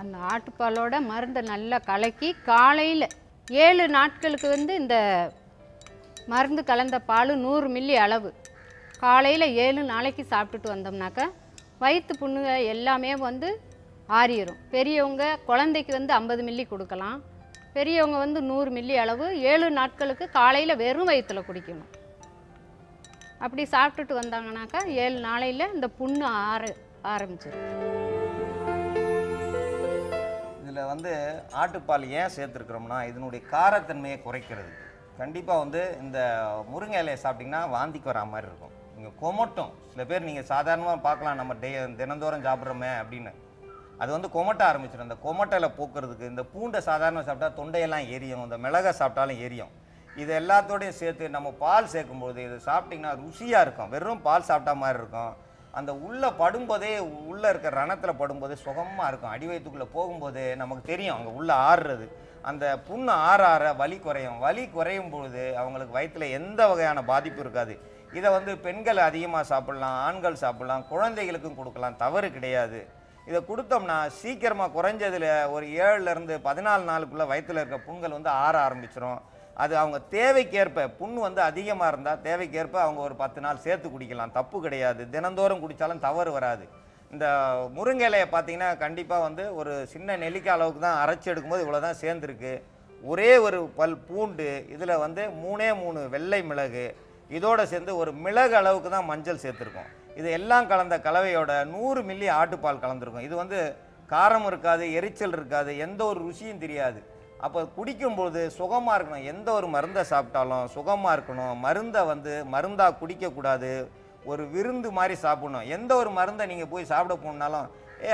அந்த ஆட்டுப்பாலோட மருந்தை நல்லா கலக்கி காலையில் 7 நாட்களுக்கு வந்து இந்த மருந்து கலந்த பால் 100 மில்லி அளவு காலையில் 7 நாளைக்கு சாப்பிட்டுட்டு வந்தோம்னாக்கா வயிற்று புண்ணுங்க எல்லாமே வந்து ஆறிடும். பெரியவங்க குழந்தைக்கு வந்து 50 மில்லி கொடுக்கலாம், பெரியவங்க வந்து 100 மில்லி அளவு 7 நாட்களுக்கு காலையில் வெறும் வயிற்றில் குடிக்கணும். அப்படி சாப்பிட்டுட்டு வந்தாங்கனாக்கா 7 நாளையில் இந்த புண்ணு ஆரம்பிச்சிடும். இதில் வந்து ஆட்டுப்பால் ஏன் சேர்த்துருக்குறோம்னா இதனுடைய காரத்தன்மையை குறைக்கிறது. கண்டிப்பாக வந்து இந்த முருங்கை இலையை சாப்பிட்டிங்கன்னா வாந்திக்கு வரா மாதிரி இருக்கும். நீங்கள் கொமட்டும், சில பேர் நீங்கள் சாதாரணமாக பார்க்கலாம், நம்ம தினந்தோறும் சாப்பிட்றோமே அப்படின்னு, அது வந்து கொமட்ட ஆரம்பிச்சிடும். இந்த கொமட்டையில் போக்குறதுக்கு இந்த பூண்டை சாதாரணமாக சாப்பிட்டா தொண்டையெல்லாம் எரியும், இந்த மிளகை சாப்பிட்டாலும் எரியும். இது எல்லாத்தோடையும் சேர்த்து நம்ம பால் சேர்க்கும்போது இது சாப்பிட்டிங்கன்னா ருசியாக இருக்கும். வெறும் பால் சாப்பிட்டா மாதிரி இருக்கும். அந்த உள்ளே படும்போதே, உள்ளே இருக்க ரணத்தில் படும்போதே சுகமாக இருக்கும். அடி வயிற்றுக்குள்ளே போகும்போது நமக்கு தெரியும் அங்கே உள்ளே ஆறுறது. அந்த புண்ணு ஆற வலி குறையும். வலி குறையும் பொழுது அவங்களுக்கு வயிற்றில் எந்த வகையான பாதிப்பு இருக்காது. இதை வந்து பெண்கள் அதிகமாக சாப்பிட்லாம், ஆண்கள் சாப்பிட்லாம், குழந்தைகளுக்கும் கொடுக்கலாம், தவறு கிடையாது. இதை கொடுத்தோம்னா சீக்கிரமாக குறைஞ்சதில் ஒரு 7லேருந்து 14 நாளுக்குள்ளே வயிற்றில் இருக்க புண்கள் வந்து ஆற ஆரம்பிச்சிடும். அது அவங்க தேவைக்கேற்ப, புண்ணு வந்து அதிகமாக இருந்தால் தேவைக்கேற்ப அவங்க ஒரு 10 நாள் சேர்த்து குடிக்கலாம், தப்பு கிடையாது. தினந்தோறும் குடித்தாலும் தவறு வராது. இந்த முருங்கை இலையை பார்த்தீங்கன்னா கண்டிப்பாக வந்து ஒரு சின்ன நெல்லிக்காய் அளவுக்கு தான் அரைச்சி எடுக்கும்போது இவ்வளோ தான் சேர்ந்துருக்கு. ஒரே ஒரு பல் பூண்டு, இதில் வந்து 3 வெள்ளை மிளகு, இதோடு சேர்ந்து ஒரு மிளகு அளவுக்கு தான் மஞ்சள் சேர்த்துருக்கோம். இது எல்லாம் கலந்த கலவையோட 100 மில்லி ஆட்டுப்பால் கலந்துருக்கும். இது வந்து காரம் இருக்காது, எரிச்சல் இருக்காது, எந்த ஒரு ருசியும் தெரியாது. அப்போ குடிக்கும்போது சுகமாக இருக்கணும். எந்த ஒரு மருந்தை சாப்பிட்டாலும் சுகமாக இருக்கணும். மருந்தை வந்து மருந்தாக குடிக்கக்கூடாது, ஒரு விருந்து மாதிரி சாப்பிடணும். எந்த ஒரு மருந்தை நீங்கள் போய் சாப்பிட போனாலும்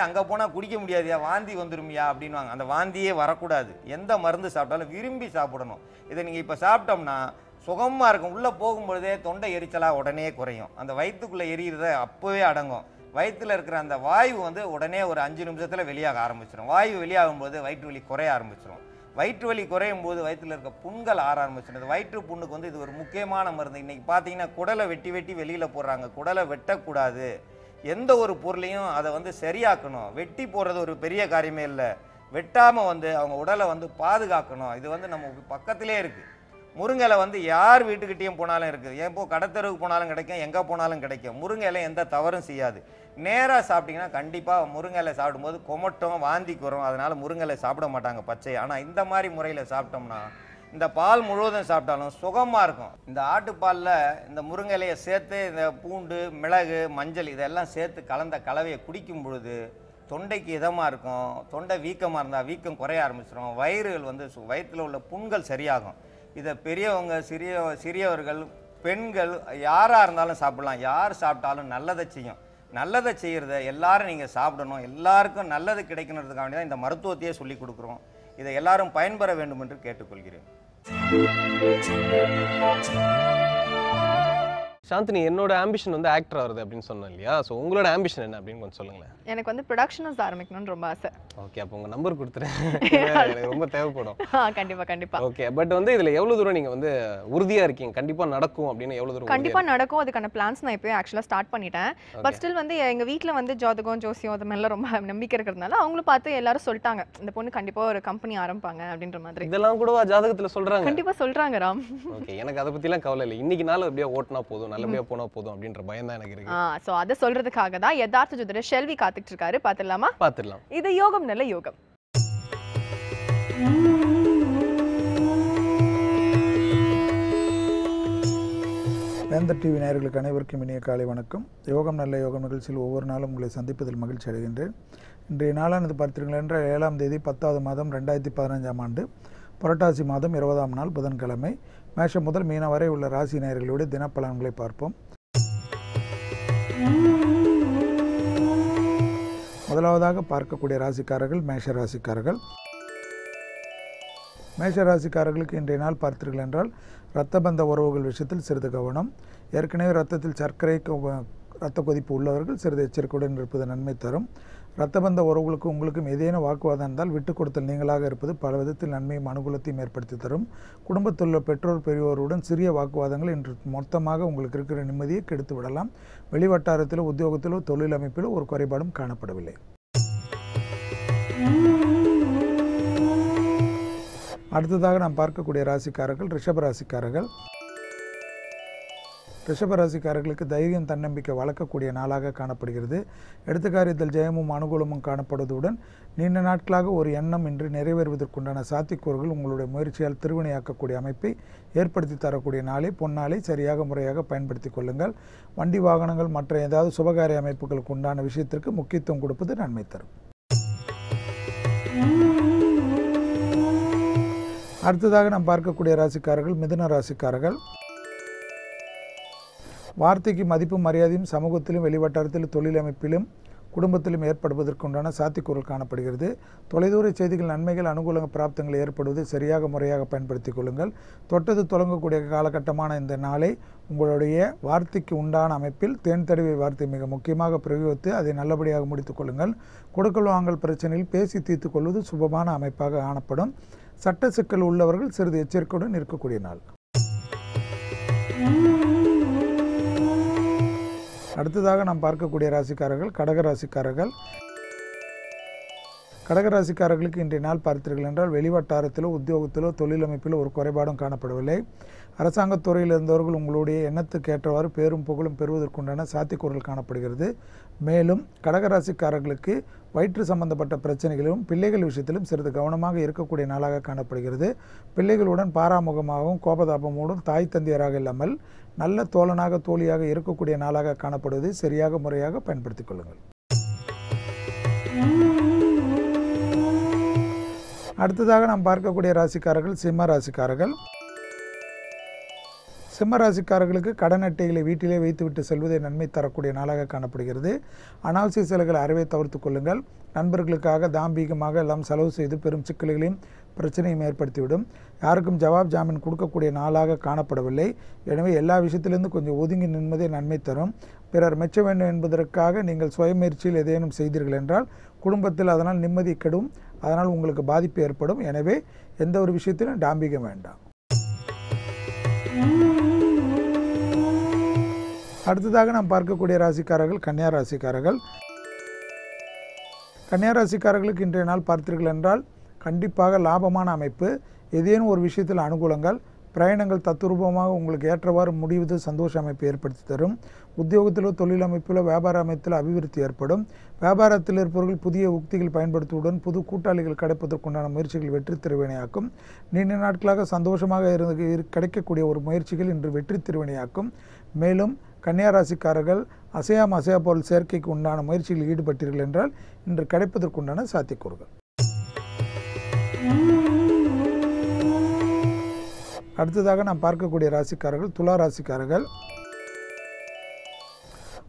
அங்கே போனால் குடிக்க முடியாதியா, வாந்தி வந்துருமியா அப்படின்வாங்க. அந்த வாந்தியே வரக்கூடாது. எந்த மருந்து சாப்பிட்டாலும் விரும்பி சாப்பிடணும். இதை நீங்கள் இப்போ சாப்பிட்டோம்னா சுகமாக இருக்கும். உள்ளே போகும்பொழுதே தொண்டை எரிச்சலாக உடனே குறையும். அந்த வயிற்றுக்குள்ளே எரியிறத அப்போவே அடங்கும். வயிற்றில் இருக்கிற அந்த வாயு வந்து உடனே ஒரு 5 நிமிஷத்தில் வெளியாக ஆரம்பிச்சிடும். வாயு வெளியாகும்போது வயிற்று வலி குறைய ஆரம்பிச்சிடும். வயிற்று வலி குறையும் போது வயிற்றில் இருக்க புண்கள் ஆற ஆரம்பிச்சிடும். வயிற்று புண்ணுக்கு வந்து இது ஒரு முக்கியமான மருந்து. இன்றைக்கி பார்த்தீங்கன்னா குடலை வெட்டி வெளியில் போடுறாங்க. குடலை வெட்டக்கூடாது. எந்த ஒரு பொருளையும் அதை வந்து சரியாக்கணும். வெட்டி போடுறது ஒரு பெரிய காரியமே இல்லை. வெட்டாமல் வந்து அவங்க உடலை வந்து பாதுகாக்கணும். இது வந்து நம்ம பக்கத்திலே இருக்குது. முருங்கை வந்து யார் வீட்டுக்கிட்டேயும் போனாலும் இருக்குது. ஏன் கடத்தெருவுக்கு போனாலும் கிடைக்கும், எங்கே போனாலும் கிடைக்கும். முருங்கை எந்த தவறும் செய்யாது. நேராக சாப்பிட்டிங்கன்னா கண்டிப்பாக முருங்கை சாப்பிடும்போது கொமட்டும், வாந்திக்கு வரும். அதனால் முருங்கை சாப்பிட மாட்டாங்க பச்சை. ஆனால் இந்த மாதிரி முறையில் சாப்பிட்டோம்னா இந்த பால் முழுவதும் சாப்பிட்டாலும் சுகமாக இருக்கும். இந்த ஆட்டுப்பாலில் இந்த முருங்கை இலையை சேர்த்து இந்த பூண்டு, மிளகு, மஞ்சள் இதெல்லாம் சேர்த்து கலந்த கலவையை குடிக்கும் பொழுது தொண்டைக்கு இதமாக இருக்கும். தொண்டை வீக்கமாக இருந்தால் வீக்கம் குறைய ஆரம்பிச்சிடும். வயிறுகள் வந்து வயிற்றில் உள்ள புண்கள் சரியாகும். இதை பெரியவங்க, சிறியவர்கள், பெண்கள் யாராக இருந்தாலும் சாப்பிடலாம். யார் சாப்பிட்டாலும் நல்லதை செய்யும். நல்லதை செய்கிறத எல்லாரும் நீங்கள் சாப்பிடணும். எல்லாருக்கும் நல்லது கிடைக்கணுன்றதுக்காக வேண்டி தான் இந்த மருத்துவத்தையே சொல்லி கொடுக்குறோம். இதை எல்லாரும் பயன்பெற வேண்டும் என்று கேட்டுக்கொள்கிறேன். சாந்தினி, என்னோட ஆம்பிஷன் வந்து ஆக்டர் ஆகுது அப்படின்னு சொன்னேன் இல்லையா? ஸோ உங்களோட ஆம்பிஷன் என்ன அப்படின்னு கொஞ்சம் சொல்லுங்களேன். எனக்கு வந்து ப்ரொடக்ஷன்ஸ் ஆரம்பிக்கணும்னு ரொம்ப ஆசை. ஓகே, அப்போ உங்கள் நம்பர் கொடுத்துறேன், எனக்கு ரொம்ப தேவைப்படும். கண்டிப்பா கண்டிப்பா. ஓகே, பட் வந்து இதில் எவ்வளோ தூரம் நீங்கள் வந்து உறுதியாக இருக்கீங்க கண்டிப்பாக நடக்கும் அப்படின்னு? எவ்வளோ தூரம்? கண்டிப்பா நடக்கும், அதுக்கான பிளான்ஸ் நான் இப்போயே ஆக்சுவலாக ஸ்டார்ட் பண்ணிட்டேன். பட் ஸ்டில் வந்து எங்கள் வீட்டில் வந்து ஜாதகம் ஜோசியம் அது மாதிரிலாம் ரொம்ப நம்பிக்கை இருக்கிறதுனால அவங்களும் பார்த்து எல்லாரும் சொல்லிட்டாங்க இந்த பொண்ணு கண்டிப்பாக ஒரு கம்பெனி ஆரம்பிப்பாங்க அப்படின்ற மாதிரி. இதெல்லாம் கூடவா ஜாதகத்தில் சொல்கிறாங்க? கண்டிப்பாக சொல்கிறாங்க ராம். ஓகே, எனக்கு அதை பற்றிலாம் கவலை இல்லை. இன்னைக்கு நாள் அப்படியே ஓட்டினா போதும், நல்லபடியாக போனால் போதும் அப்படின்ற பயம் தான் எனக்கு இருக்கு. ஸோ அதை சொல்றதுக்காக தான் யதார்த்த ஜோதிடர் ஷெல்வி காத்துட்டு இருக்காரு. பார்த்துடலாமா? பார்த்துடலாம். இது யோகம் நல்ல யோகம். வேந்தர் டிவி நேயர்களுக்கு அனைவருக்கும் இனிய காலை வணக்கம். யோகம் நல்ல யோகம் நிகழ்ச்சியில் ஒவ்வொரு நாளும் உங்களை சந்திப்பதில் மகிழ்ச்சி அடைகின்றேன். இன்றைய நாளானது பார்த்தீர்கள் என்றால் 7ஆம் தேதி 10வது மாதம் 2015ஆம் ஆண்டு புரட்டாசி மாதம் 20ஆம் நாள் புதன்கிழமை. மேஷம் முதல் மீனம் வரை உள்ள ராசி நேயர்களுடைய தினப்பலன்களை பார்ப்போம். முதலாவதாக பார்க்கக்கூடிய ராசிக்காரர்கள் மேஷ ராசிக்காரர்கள். மேஷ ராசிக்காரர்களுக்கு இன்றைய நாள் பார்த்தீர்கள் என்றால் இரத்தபந்த உறவுகள் விஷயத்தில் சிறிது கவனம். ஏற்கனவே இரத்தத்தில் சர்க்கரை இரத்த கொதிப்பு உள்ளவர்கள் சிறிது எச்சரிக்கையுடன் இருப்பது நன்மை தரும். இரத்தபந்த உறவுகளுக்கு உங்களுக்கும் ஏதேனும் வாக்குவாதம் இருந்தால் விட்டு கொடுத்தல் நீங்களாக இருப்பது பல விதத்தில் நன்மையும் அனுகூலத்தையும் ஏற்படுத்தி தரும். குடும்பத்தில் உள்ள பெற்றோர் பெரியோருடன் சிறிய வாக்குவாதங்கள் இன்று மொத்தமாக உங்களுக்கு இருக்கிற நிம்மதியை கெடுத்து விடலாம். வெளிவட்டாரத்திலோ உத்தியோகத்திலோ தொழில் அமைப்பிலோ ஒரு குறைபாடும் காணப்படவில்லை. அடுத்ததாக நாம் பார்க்கக்கூடிய ராசிக்காரர்கள் ரிஷப ராசிக்காரர்கள். ரிஷப ராசிக்காரர்களுக்கு தைரியம் தன்னம்பிக்கை வளர்க்கக்கூடிய நாளாக காணப்படுகிறது. எடுத்த காரியத்தில் ஜெயமும் அனுகூலமும் காணப்படுவதுடன் நீண்ட நாட்களாக ஒரு எண்ணம் இன்று நிறைவேறுவதற்குண்டான சாத்தியக்கூறுகள் உங்களுடைய முயற்சியால் திருவினையாக்கக்கூடிய அமைப்பை ஏற்படுத்தி தரக்கூடிய நாளை பொன்னாளை சரியாக முறையாக பயன்படுத்தி கொள்ளுங்கள். வண்டி வாகனங்கள் மற்ற ஏதாவது சுபகாரிய அமைப்புகளுக்கு உண்டான விஷயத்திற்கு முக்கியத்துவம் கொடுப்பது நன்மை தரும். அடுத்ததாக நாம் பார்க்கக்கூடிய ராசிக்காரர்கள் மிதுன ராசிக்காரர்கள். வார்த்தைக்கு மதிப்பு மரியாதையும் சமூகத்திலும் வெளிவட்டாரத்திலும் தொழில் அமைப்பிலும் குடும்பத்திலும் ஏற்படுவதற்குண்டான சாத்தியக்கூறுகள் காணப்படுகிறது. தொலைதூர செய்திகள் நன்மைகள் அனுகூல பிராப்தங்கள் ஏற்படுவது சரியாக முறையாக பயன்படுத்திக் கொள்ளுங்கள். தொட்டது தொடங்கக்கூடிய காலகட்டமான இந்த நாளை உங்களுடைய வார்த்தைக்கு உண்டான அமைப்பில் தேன் தடவை வார்த்தை மிக முக்கியமாக பிரயோகித்து அதை நல்லபடியாக முடித்துக் கொள்ளுங்கள். கொடுக்கல் வாங்கல் பிரச்சனையில் பேசி தீர்த்து கொள்வது சுபமான அமைப்பாக காணப்படும். சட்ட சிக்கல் உள்ளவர்கள் சிறிது எச்சரிக்கையுடன் இருக்கக்கூடிய நாள். அடுத்ததாக நாம் பார்க்கக்கூடிய ராசிக்காரர்கள் கடகராசிக்காரர்கள். கடகராசிக்காரர்களுக்கு இன்றைய நாள் பார்த்தீர்கள் என்றால் வெளிவட்டாரத்திலோ உத்தியோகத்திலோ தொழில் அமைப்பிலோ ஒரு குறைபாடும் காணப்படவில்லை. அரசாங்கத் துறையில் இருந்தவர்கள் உங்களுடைய எண்ணத்துக்கு ஏற்றவாறு பேரும் புகழும் பெறுவதற்குண்டான சாத்தியக்கூறுகள் காணப்படுகிறது. மேலும் கடகராசிக்காரர்களுக்கு வயிற்று சம்பந்தப்பட்ட பிரச்சனைகளிலும் பிள்ளைகள் விஷயத்திலும் சிறிது கவனமாக இருக்கக்கூடிய நாளாக காணப்படுகிறது. பிள்ளைகளுடன் பாராமுகமாகவும் கோபதாபமோடும் தாய் தந்தையராக இல்லாமல் நல்ல தோழனாக தோழியாக இருக்கக்கூடிய நாளாக காணப்படுவதை சரியாக முறையாக பயன்படுத்திக் கொள்ளுங்கள். அடுத்ததாக நாம் பார்க்கக்கூடிய ராசிக்காரர்கள் சிம்ம ராசிக்காரர்கள். சிம்ம ராசிக்காரர்களுக்கு கடன் அட்டைகளை வீட்டிலே வைத்துவிட்டு செல்வதை நன்மை தரக்கூடிய நாளாக காணப்படுகிறது. அனாவசிய செலவுகளை அறவே தவிர்த்து கொள்ளுங்கள். நண்பர்களுக்காக தாம்பீகமாக எல்லாம் செலவு செய்து பெரும் சிக்கல்களையும் பிரச்சனையும் ஏற்படுத்திவிடும். யாருக்கும் ஜவாப் ஜாமீன் கொடுக்கக்கூடிய நாளாக காணப்படவில்லை. எனவே எல்லா விஷயத்திலிருந்து கொஞ்சம் ஒதுங்கி நின்பதே நன்மை தரும். பிறர் மெச்ச வேண்டும் என்பதற்காக நீங்கள் சுயமுயற்சியில் ஏதேனும் செய்தீர்கள் என்றால் குடும்பத்தில் அதனால் நிம்மதி கெடும். அதனால் உங்களுக்கு பாதிப்பு ஏற்படும். எனவே எந்த ஒரு விஷயத்திலும் டாம்பிகம் வேண்டாம். அடுத்ததாக நாம் பார்க்கக்கூடிய ராசிக்காரர்கள் கன்னியா ராசிக்காரர்கள். கன்னியா ராசிக்காரர்களுக்கு இன்றைய நாள் பார்த்தீர்கள் என்றால் கண்டிப்பாக லாபமான அமைப்பு. ஏதேனும் ஒரு விஷயத்தில் அனுகூலங்கள் பிரயாணங்கள் தத்துரூபமாக உங்களுக்கு ஏற்றவாறு முடிவது சந்தோஷ அமைப்பு ஏற்படுத்தி தரும். உத்தியோகத்திலோ தொழில் அமைப்பிலோ வியாபார அமைப்பிலோ அபிவிருத்தி ஏற்படும். வியாபாரத்தில் இருப்பவர்கள் புதிய உக்திகள் பயன்படுத்துவதுடன் புது கூட்டாளிகள் கிடைப்பதற்குண்டான முயற்சிகள் வெற்றி திருவினையாக்கும். நீண்ட நாட்களாக சந்தோஷமாக கிடைக்கக்கூடிய ஒரு முயற்சிகள் இன்று வெற்றி திருவினையாக்கும். மேலும் கன்னியா ராசிக்காரர்கள் அசையாம அசையா பொருள் சேர்க்கைக்கு உண்டான முயற்சிகளில் ஈடுபட்டீர்கள் என்றால் இன்று கிடைப்பதற்குண்டான சாத்தியக்கூறுகள். அடுத்ததாக நாம் பார்க்கக்கூடிய ராசிக்காரர்கள் துலா ராசிக்காரர்கள்.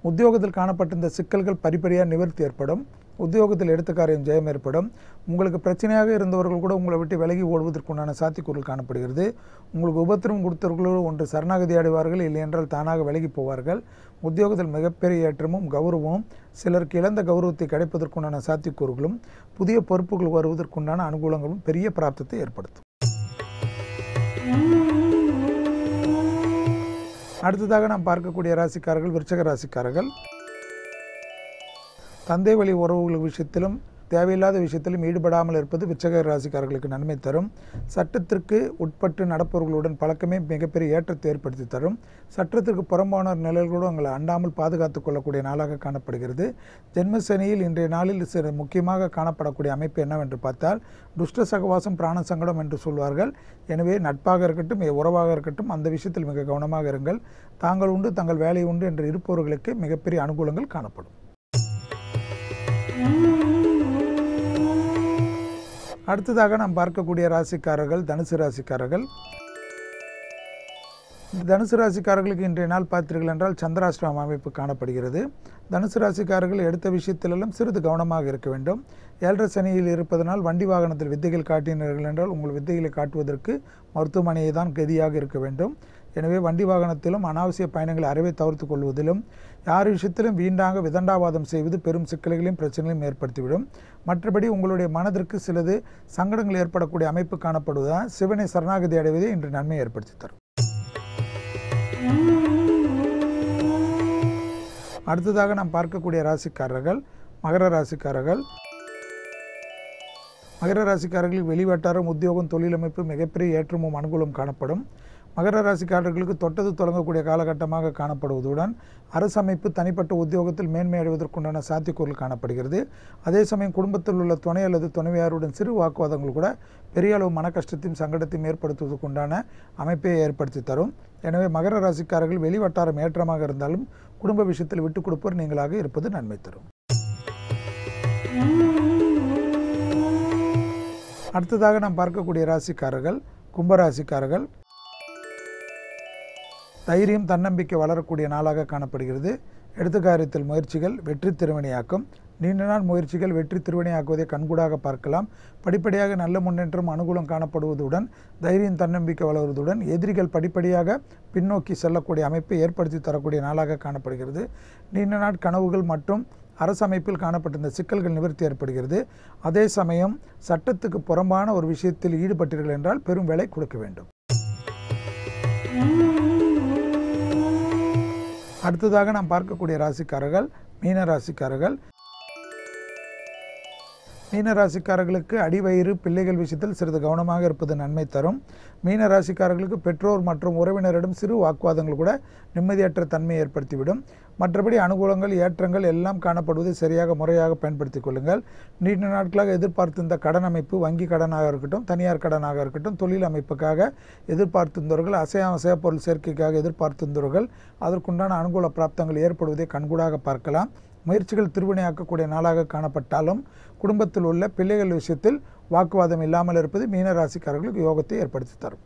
உத்தியோகத்தில் காணப்பட்டிருந்த சிக்கல்கள் படிப்படியாக நிவர்த்தி ஏற்படும். உத்தியோகத்தில் எடுத்த காரியம் ஜெயம் ஏற்படும். உங்களுக்கு பிரச்சனையாக இருந்தவர்கள் கூட உங்களை விட்டு விலகி ஓடுவதற்குண்டான சாத்தியக்கூறுகள் காணப்படுகிறது. உங்களுக்கு உபத்திரம் கொடுத்தவர்களோடு ஒன்று சரணாகதி அடைவார்கள், இல்லை என்றால் தானாக விலகி போவார்கள். உத்தியோகத்தில் மிகப்பெரிய ஏற்றமும் கௌரவமும், சிலருக்கு இழந்த கௌரவத்தை கிடைப்பதற்குண்டான சாத்தியக்கூறுகளும், புதிய பொறுப்புகள் வருவதற்குண்டான அனுகூலங்களும் பெரிய பிராப்தத்தை ஏற்படுத்தும். அடுத்ததாக நாம் பார்க்கக்கூடிய ராசிக்காரர்கள் விருச்சிக ராசிக்காரர்கள். தந்தை வழி உறவுகள் விஷயத்திலும் தேவையில்லாத விஷயத்திலும் ஈடுபடாமல் இருப்பது விருச்சிக ராசிக்காரர்களுக்கு நன்மை தரும். சட்டத்திற்கு உட்பட்டு நடப்பவர்களுடன் பழக்கமே மிகப்பெரிய ஏற்றத்தை ஏற்படுத்தி தரும். சட்டத்திற்கு புறம்பான நிலைகளோடு உங்களை அண்டாமல் பாதுகாத்துக் கொள்ளக்கூடிய நாளாக காணப்படுகிறது. ஜென்மசனியில் இன்றைய நாளில் சில முக்கியமாக காணப்படக்கூடிய அமைப்பு என்னவென்று பார்த்தால், துஷ்ட சகவாசம் பிராண சங்கடம் என்று சொல்வார்கள். எனவே நட்பாக இருக்கட்டும், உறவாக இருக்கட்டும், அந்த விஷயத்தில் மிக கவனமாக இருங்கள். தாங்கள் உண்டு தங்கள் வேலை உண்டு என்று இருப்பவர்களுக்கு மிகப்பெரிய அனுகூலங்கள் காணப்படும். அடுத்ததாக நாம் பார்க்கக்கூடிய ராசிக்காரர்கள் தனுசு ராசிக்காரர்கள். தனுசு ராசிக்காரர்களுக்கு இன்றைய நாள் பார்த்தீர்கள் என்றால் சந்திராஷ்டம அமைப்பு காணப்படுகிறது. தனுசு ராசிக்காரர்கள் எடுத்த விஷயத்திலெல்லாம் சிறிது கவனமாக இருக்க வேண்டும். 7.5 சனியில் இருப்பதனால் வண்டி வாகனத்தில் வித்தைகள் காட்டினீர்கள் என்றால் உங்கள் வித்தைகளை காட்டுவதற்கு மருத்துவமனையை தான் கதியாக இருக்க வேண்டும். எனவே வண்டி வாகனத்திலும் அனாவசிய பயணங்களை அறவே தவிர்த்து கொள்வதிலும், யார் விஷயத்திலும் வீண்டாக விதண்டாவாதம் செய்வது பெரும் சிக்கல்களையும் பிரச்சனைகளையும் ஏற்படுத்திவிடும். மற்றபடி உங்களுடைய மனதிற்கு சிலது சங்கடங்கள் ஏற்படக்கூடிய அமைப்பு காணப்படுவதால் சிவனை சரணாகதி அடைவதே இன்று நன்மை ஏற்படுத்தி தரும். அடுத்ததாக நாம் பார்க்கக்கூடிய ராசிக்காரர்கள் மகர ராசிக்காரர்கள். மகர ராசிக்காரர்களுக்கு வெளிவட்டாரம் உத்தியோகம் தொழிலமைப்பு மிகப்பெரிய ஏற்றமும் அனுகூலம் காணப்படும். மகர ராசிக்காரர்களுக்கு தொட்டது தொடங்கக்கூடிய காலகட்டமாக காணப்படுவதுடன் அரசமைப்பு தனிப்பட்ட உத்தியோகத்தில் மேன்மை அடைவதற்குண்டான சாத்தியக்கூறுகள் காணப்படுகிறது. அதே சமயம் குடும்பத்தில் உள்ள துணை அல்லது துணைவியாருடன் சிறு வாக்குவாதங்கள் கூட பெரிய அளவு மன கஷ்டத்தையும் சங்கடத்தையும் ஏற்படுத்துவதற்குண்டான அமைப்பை ஏற்படுத்தி தரும். எனவே மகர ராசிக்காரர்கள் வெளிவட்டாரம் ஏற்றமாக இருந்தாலும் குடும்ப விஷயத்தில் விட்டுக் கொடுப்பவர் நீங்களாக இருப்பது நன்மை தரும். அடுத்ததாக நாம் பார்க்கக்கூடிய ராசிக்காரர்கள் கும்பராசிக்காரர்கள். தைரியம் தன்னம்பிக்கை வளரக்கூடிய நாளாக காணப்படுகிறது. எடுத்த காரியத்தில் முயற்சிகள் வெற்றி திருவினையாக்கும். நீண்ட நாள் முயற்சிகள் வெற்றி திருவினையாக்குவதை கண்கூடாக பார்க்கலாம். படிப்படியாக நல்ல முன்னேற்றம் அனுகூலம் காணப்படுவதுடன் தைரியம் தன்னம்பிக்கை வளர்வதுடன் எதிரிகள் படிப்படியாக பின்னோக்கி செல்லக்கூடிய அமைப்பை ஏற்படுத்தி தரக்கூடிய நாளாக காணப்படுகிறது. நீண்ட நாள் கனவுகள் மற்றும் அரசமைப்பில் காணப்பட்டிருந்த சிக்கல்கள் நிவர்த்தி ஏற்படுகிறது. அதே சமயம் சட்டத்துக்கு புறம்பான ஒரு விஷயத்தில் ஈடுபட்டீர்கள் என்றால் பெரும் விலை கொடுக்க வேண்டும். அடுத்ததாக நாம் பார்க்கக்கூடிய ராசிக்காரர்கள் மீன ராசிக்காரர்கள். மீன ராசிக்காரர்களுக்கு அடிவயிறு பிள்ளைகள் விஷயத்தில் சிறிது கவனமாக இருப்பது நன்மை தரும். மீன ராசிக்காரர்களுக்கு பெற்றோர் மற்றும் உறவினரிடம் சிறு வாக்குவாதங்கள் கூட நிம்மதியற்ற தன்மை ஏற்படுத்திவிடும். மற்றபடி அனுகூலங்கள் ஏற்றங்கள் எல்லாம் காணப்படுவதை சரியாக முறையாக பயன்படுத்திக் கொள்ளுங்கள். நீண்ட நாட்களாக எதிர்பார்த்திருந்த கடன் அமைப்பு, வங்கி கடனாக இருக்கட்டும், தனியார் கடனாக இருக்கட்டும், தொழில் அமைப்புக்காக எதிர்பார்த்திருந்தவர்கள், அசையா பொருள் சேர்க்கைக்காக எதிர்பார்த்திருந்தவர்கள் அதற்குண்டான அனுகூல பிராப்தங்கள் ஏற்படுவதை கண்கூடாக பார்க்கலாம். முயற்சிகள் திருவினையாக்கக்கூடிய நாளாக காணப்பட்டாலும் குடும்பத்தில் உள்ள பிள்ளைகள் விஷயத்தில் வாக்குவாதம் இல்லாமல் இருப்பது மீன ராசிக்காரர்களுக்கு யோகத்தை ஏற்படுத்தி தரும்.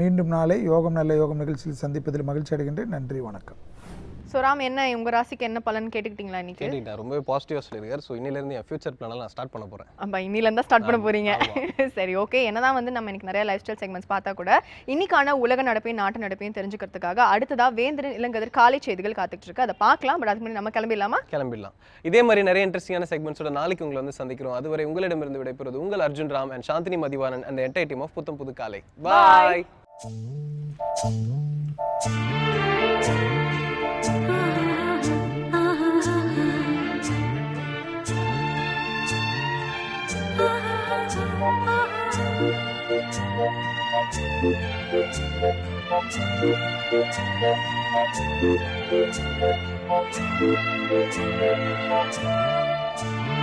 மீண்டும் நாளை யோகம் நல்ல யோகம் நிகழ்ச்சியில் சந்திப்பதில் மகிழ்ச்சி அடைகின்றேன். நன்றி, வணக்கம். ஸோ ராம், என்ன உங்க ராசிக்கு என்ன பலன் கேட்டுக்கிட்டீங்களா இன்னைக்கு? கேட்டுக்கிட்டேன், ரொம்பவே பாசிட்டிவாக சொல்லியிருக்காரு. ஸோ இன்னிலேருந்து என் ஃபியூச்சர் பிளானெல்லாம் நான் ஸ்டார்ட் பண்ண போகிறேன். அப்போ இன்னிலேருந்து ஸ்டார்ட் பண்ண போறீங்க. சரி, ஓகே. என்னதான் வந்து நம்ம இன்னைக்கு நிறைய லைஃப் ஸ்டைல் செக்மெண்ட்ஸ் பார்த்தா கூட இன்னைக்கான உலக நடப்பையும் நாட்டு நடப்பையும் தெரிஞ்சுக்கிறதுக்காக அடுத்ததா வேந்திரன் இளங்கதிர் காலை செய்திகள் காத்துட்டு இருக்கு. அதை பார்க்கலாம். பட் அதுக்கு முன்னாடி நம்ம கிளம்பிடலாம். இதே மாதிரி நிறைய இன்ட்ரெஸ்டிங்கான செக்மெண்ட்ஸோட நாளைக்கு உங்களை வந்து சந்திக்கிறோம். அதுவரை உங்களிடமிருந்து விடைபெறுவது உங்கள் Arjun Ram and Chandini Mathivanan and entire team of புத்தம் புது காலை. பாய். Thank you.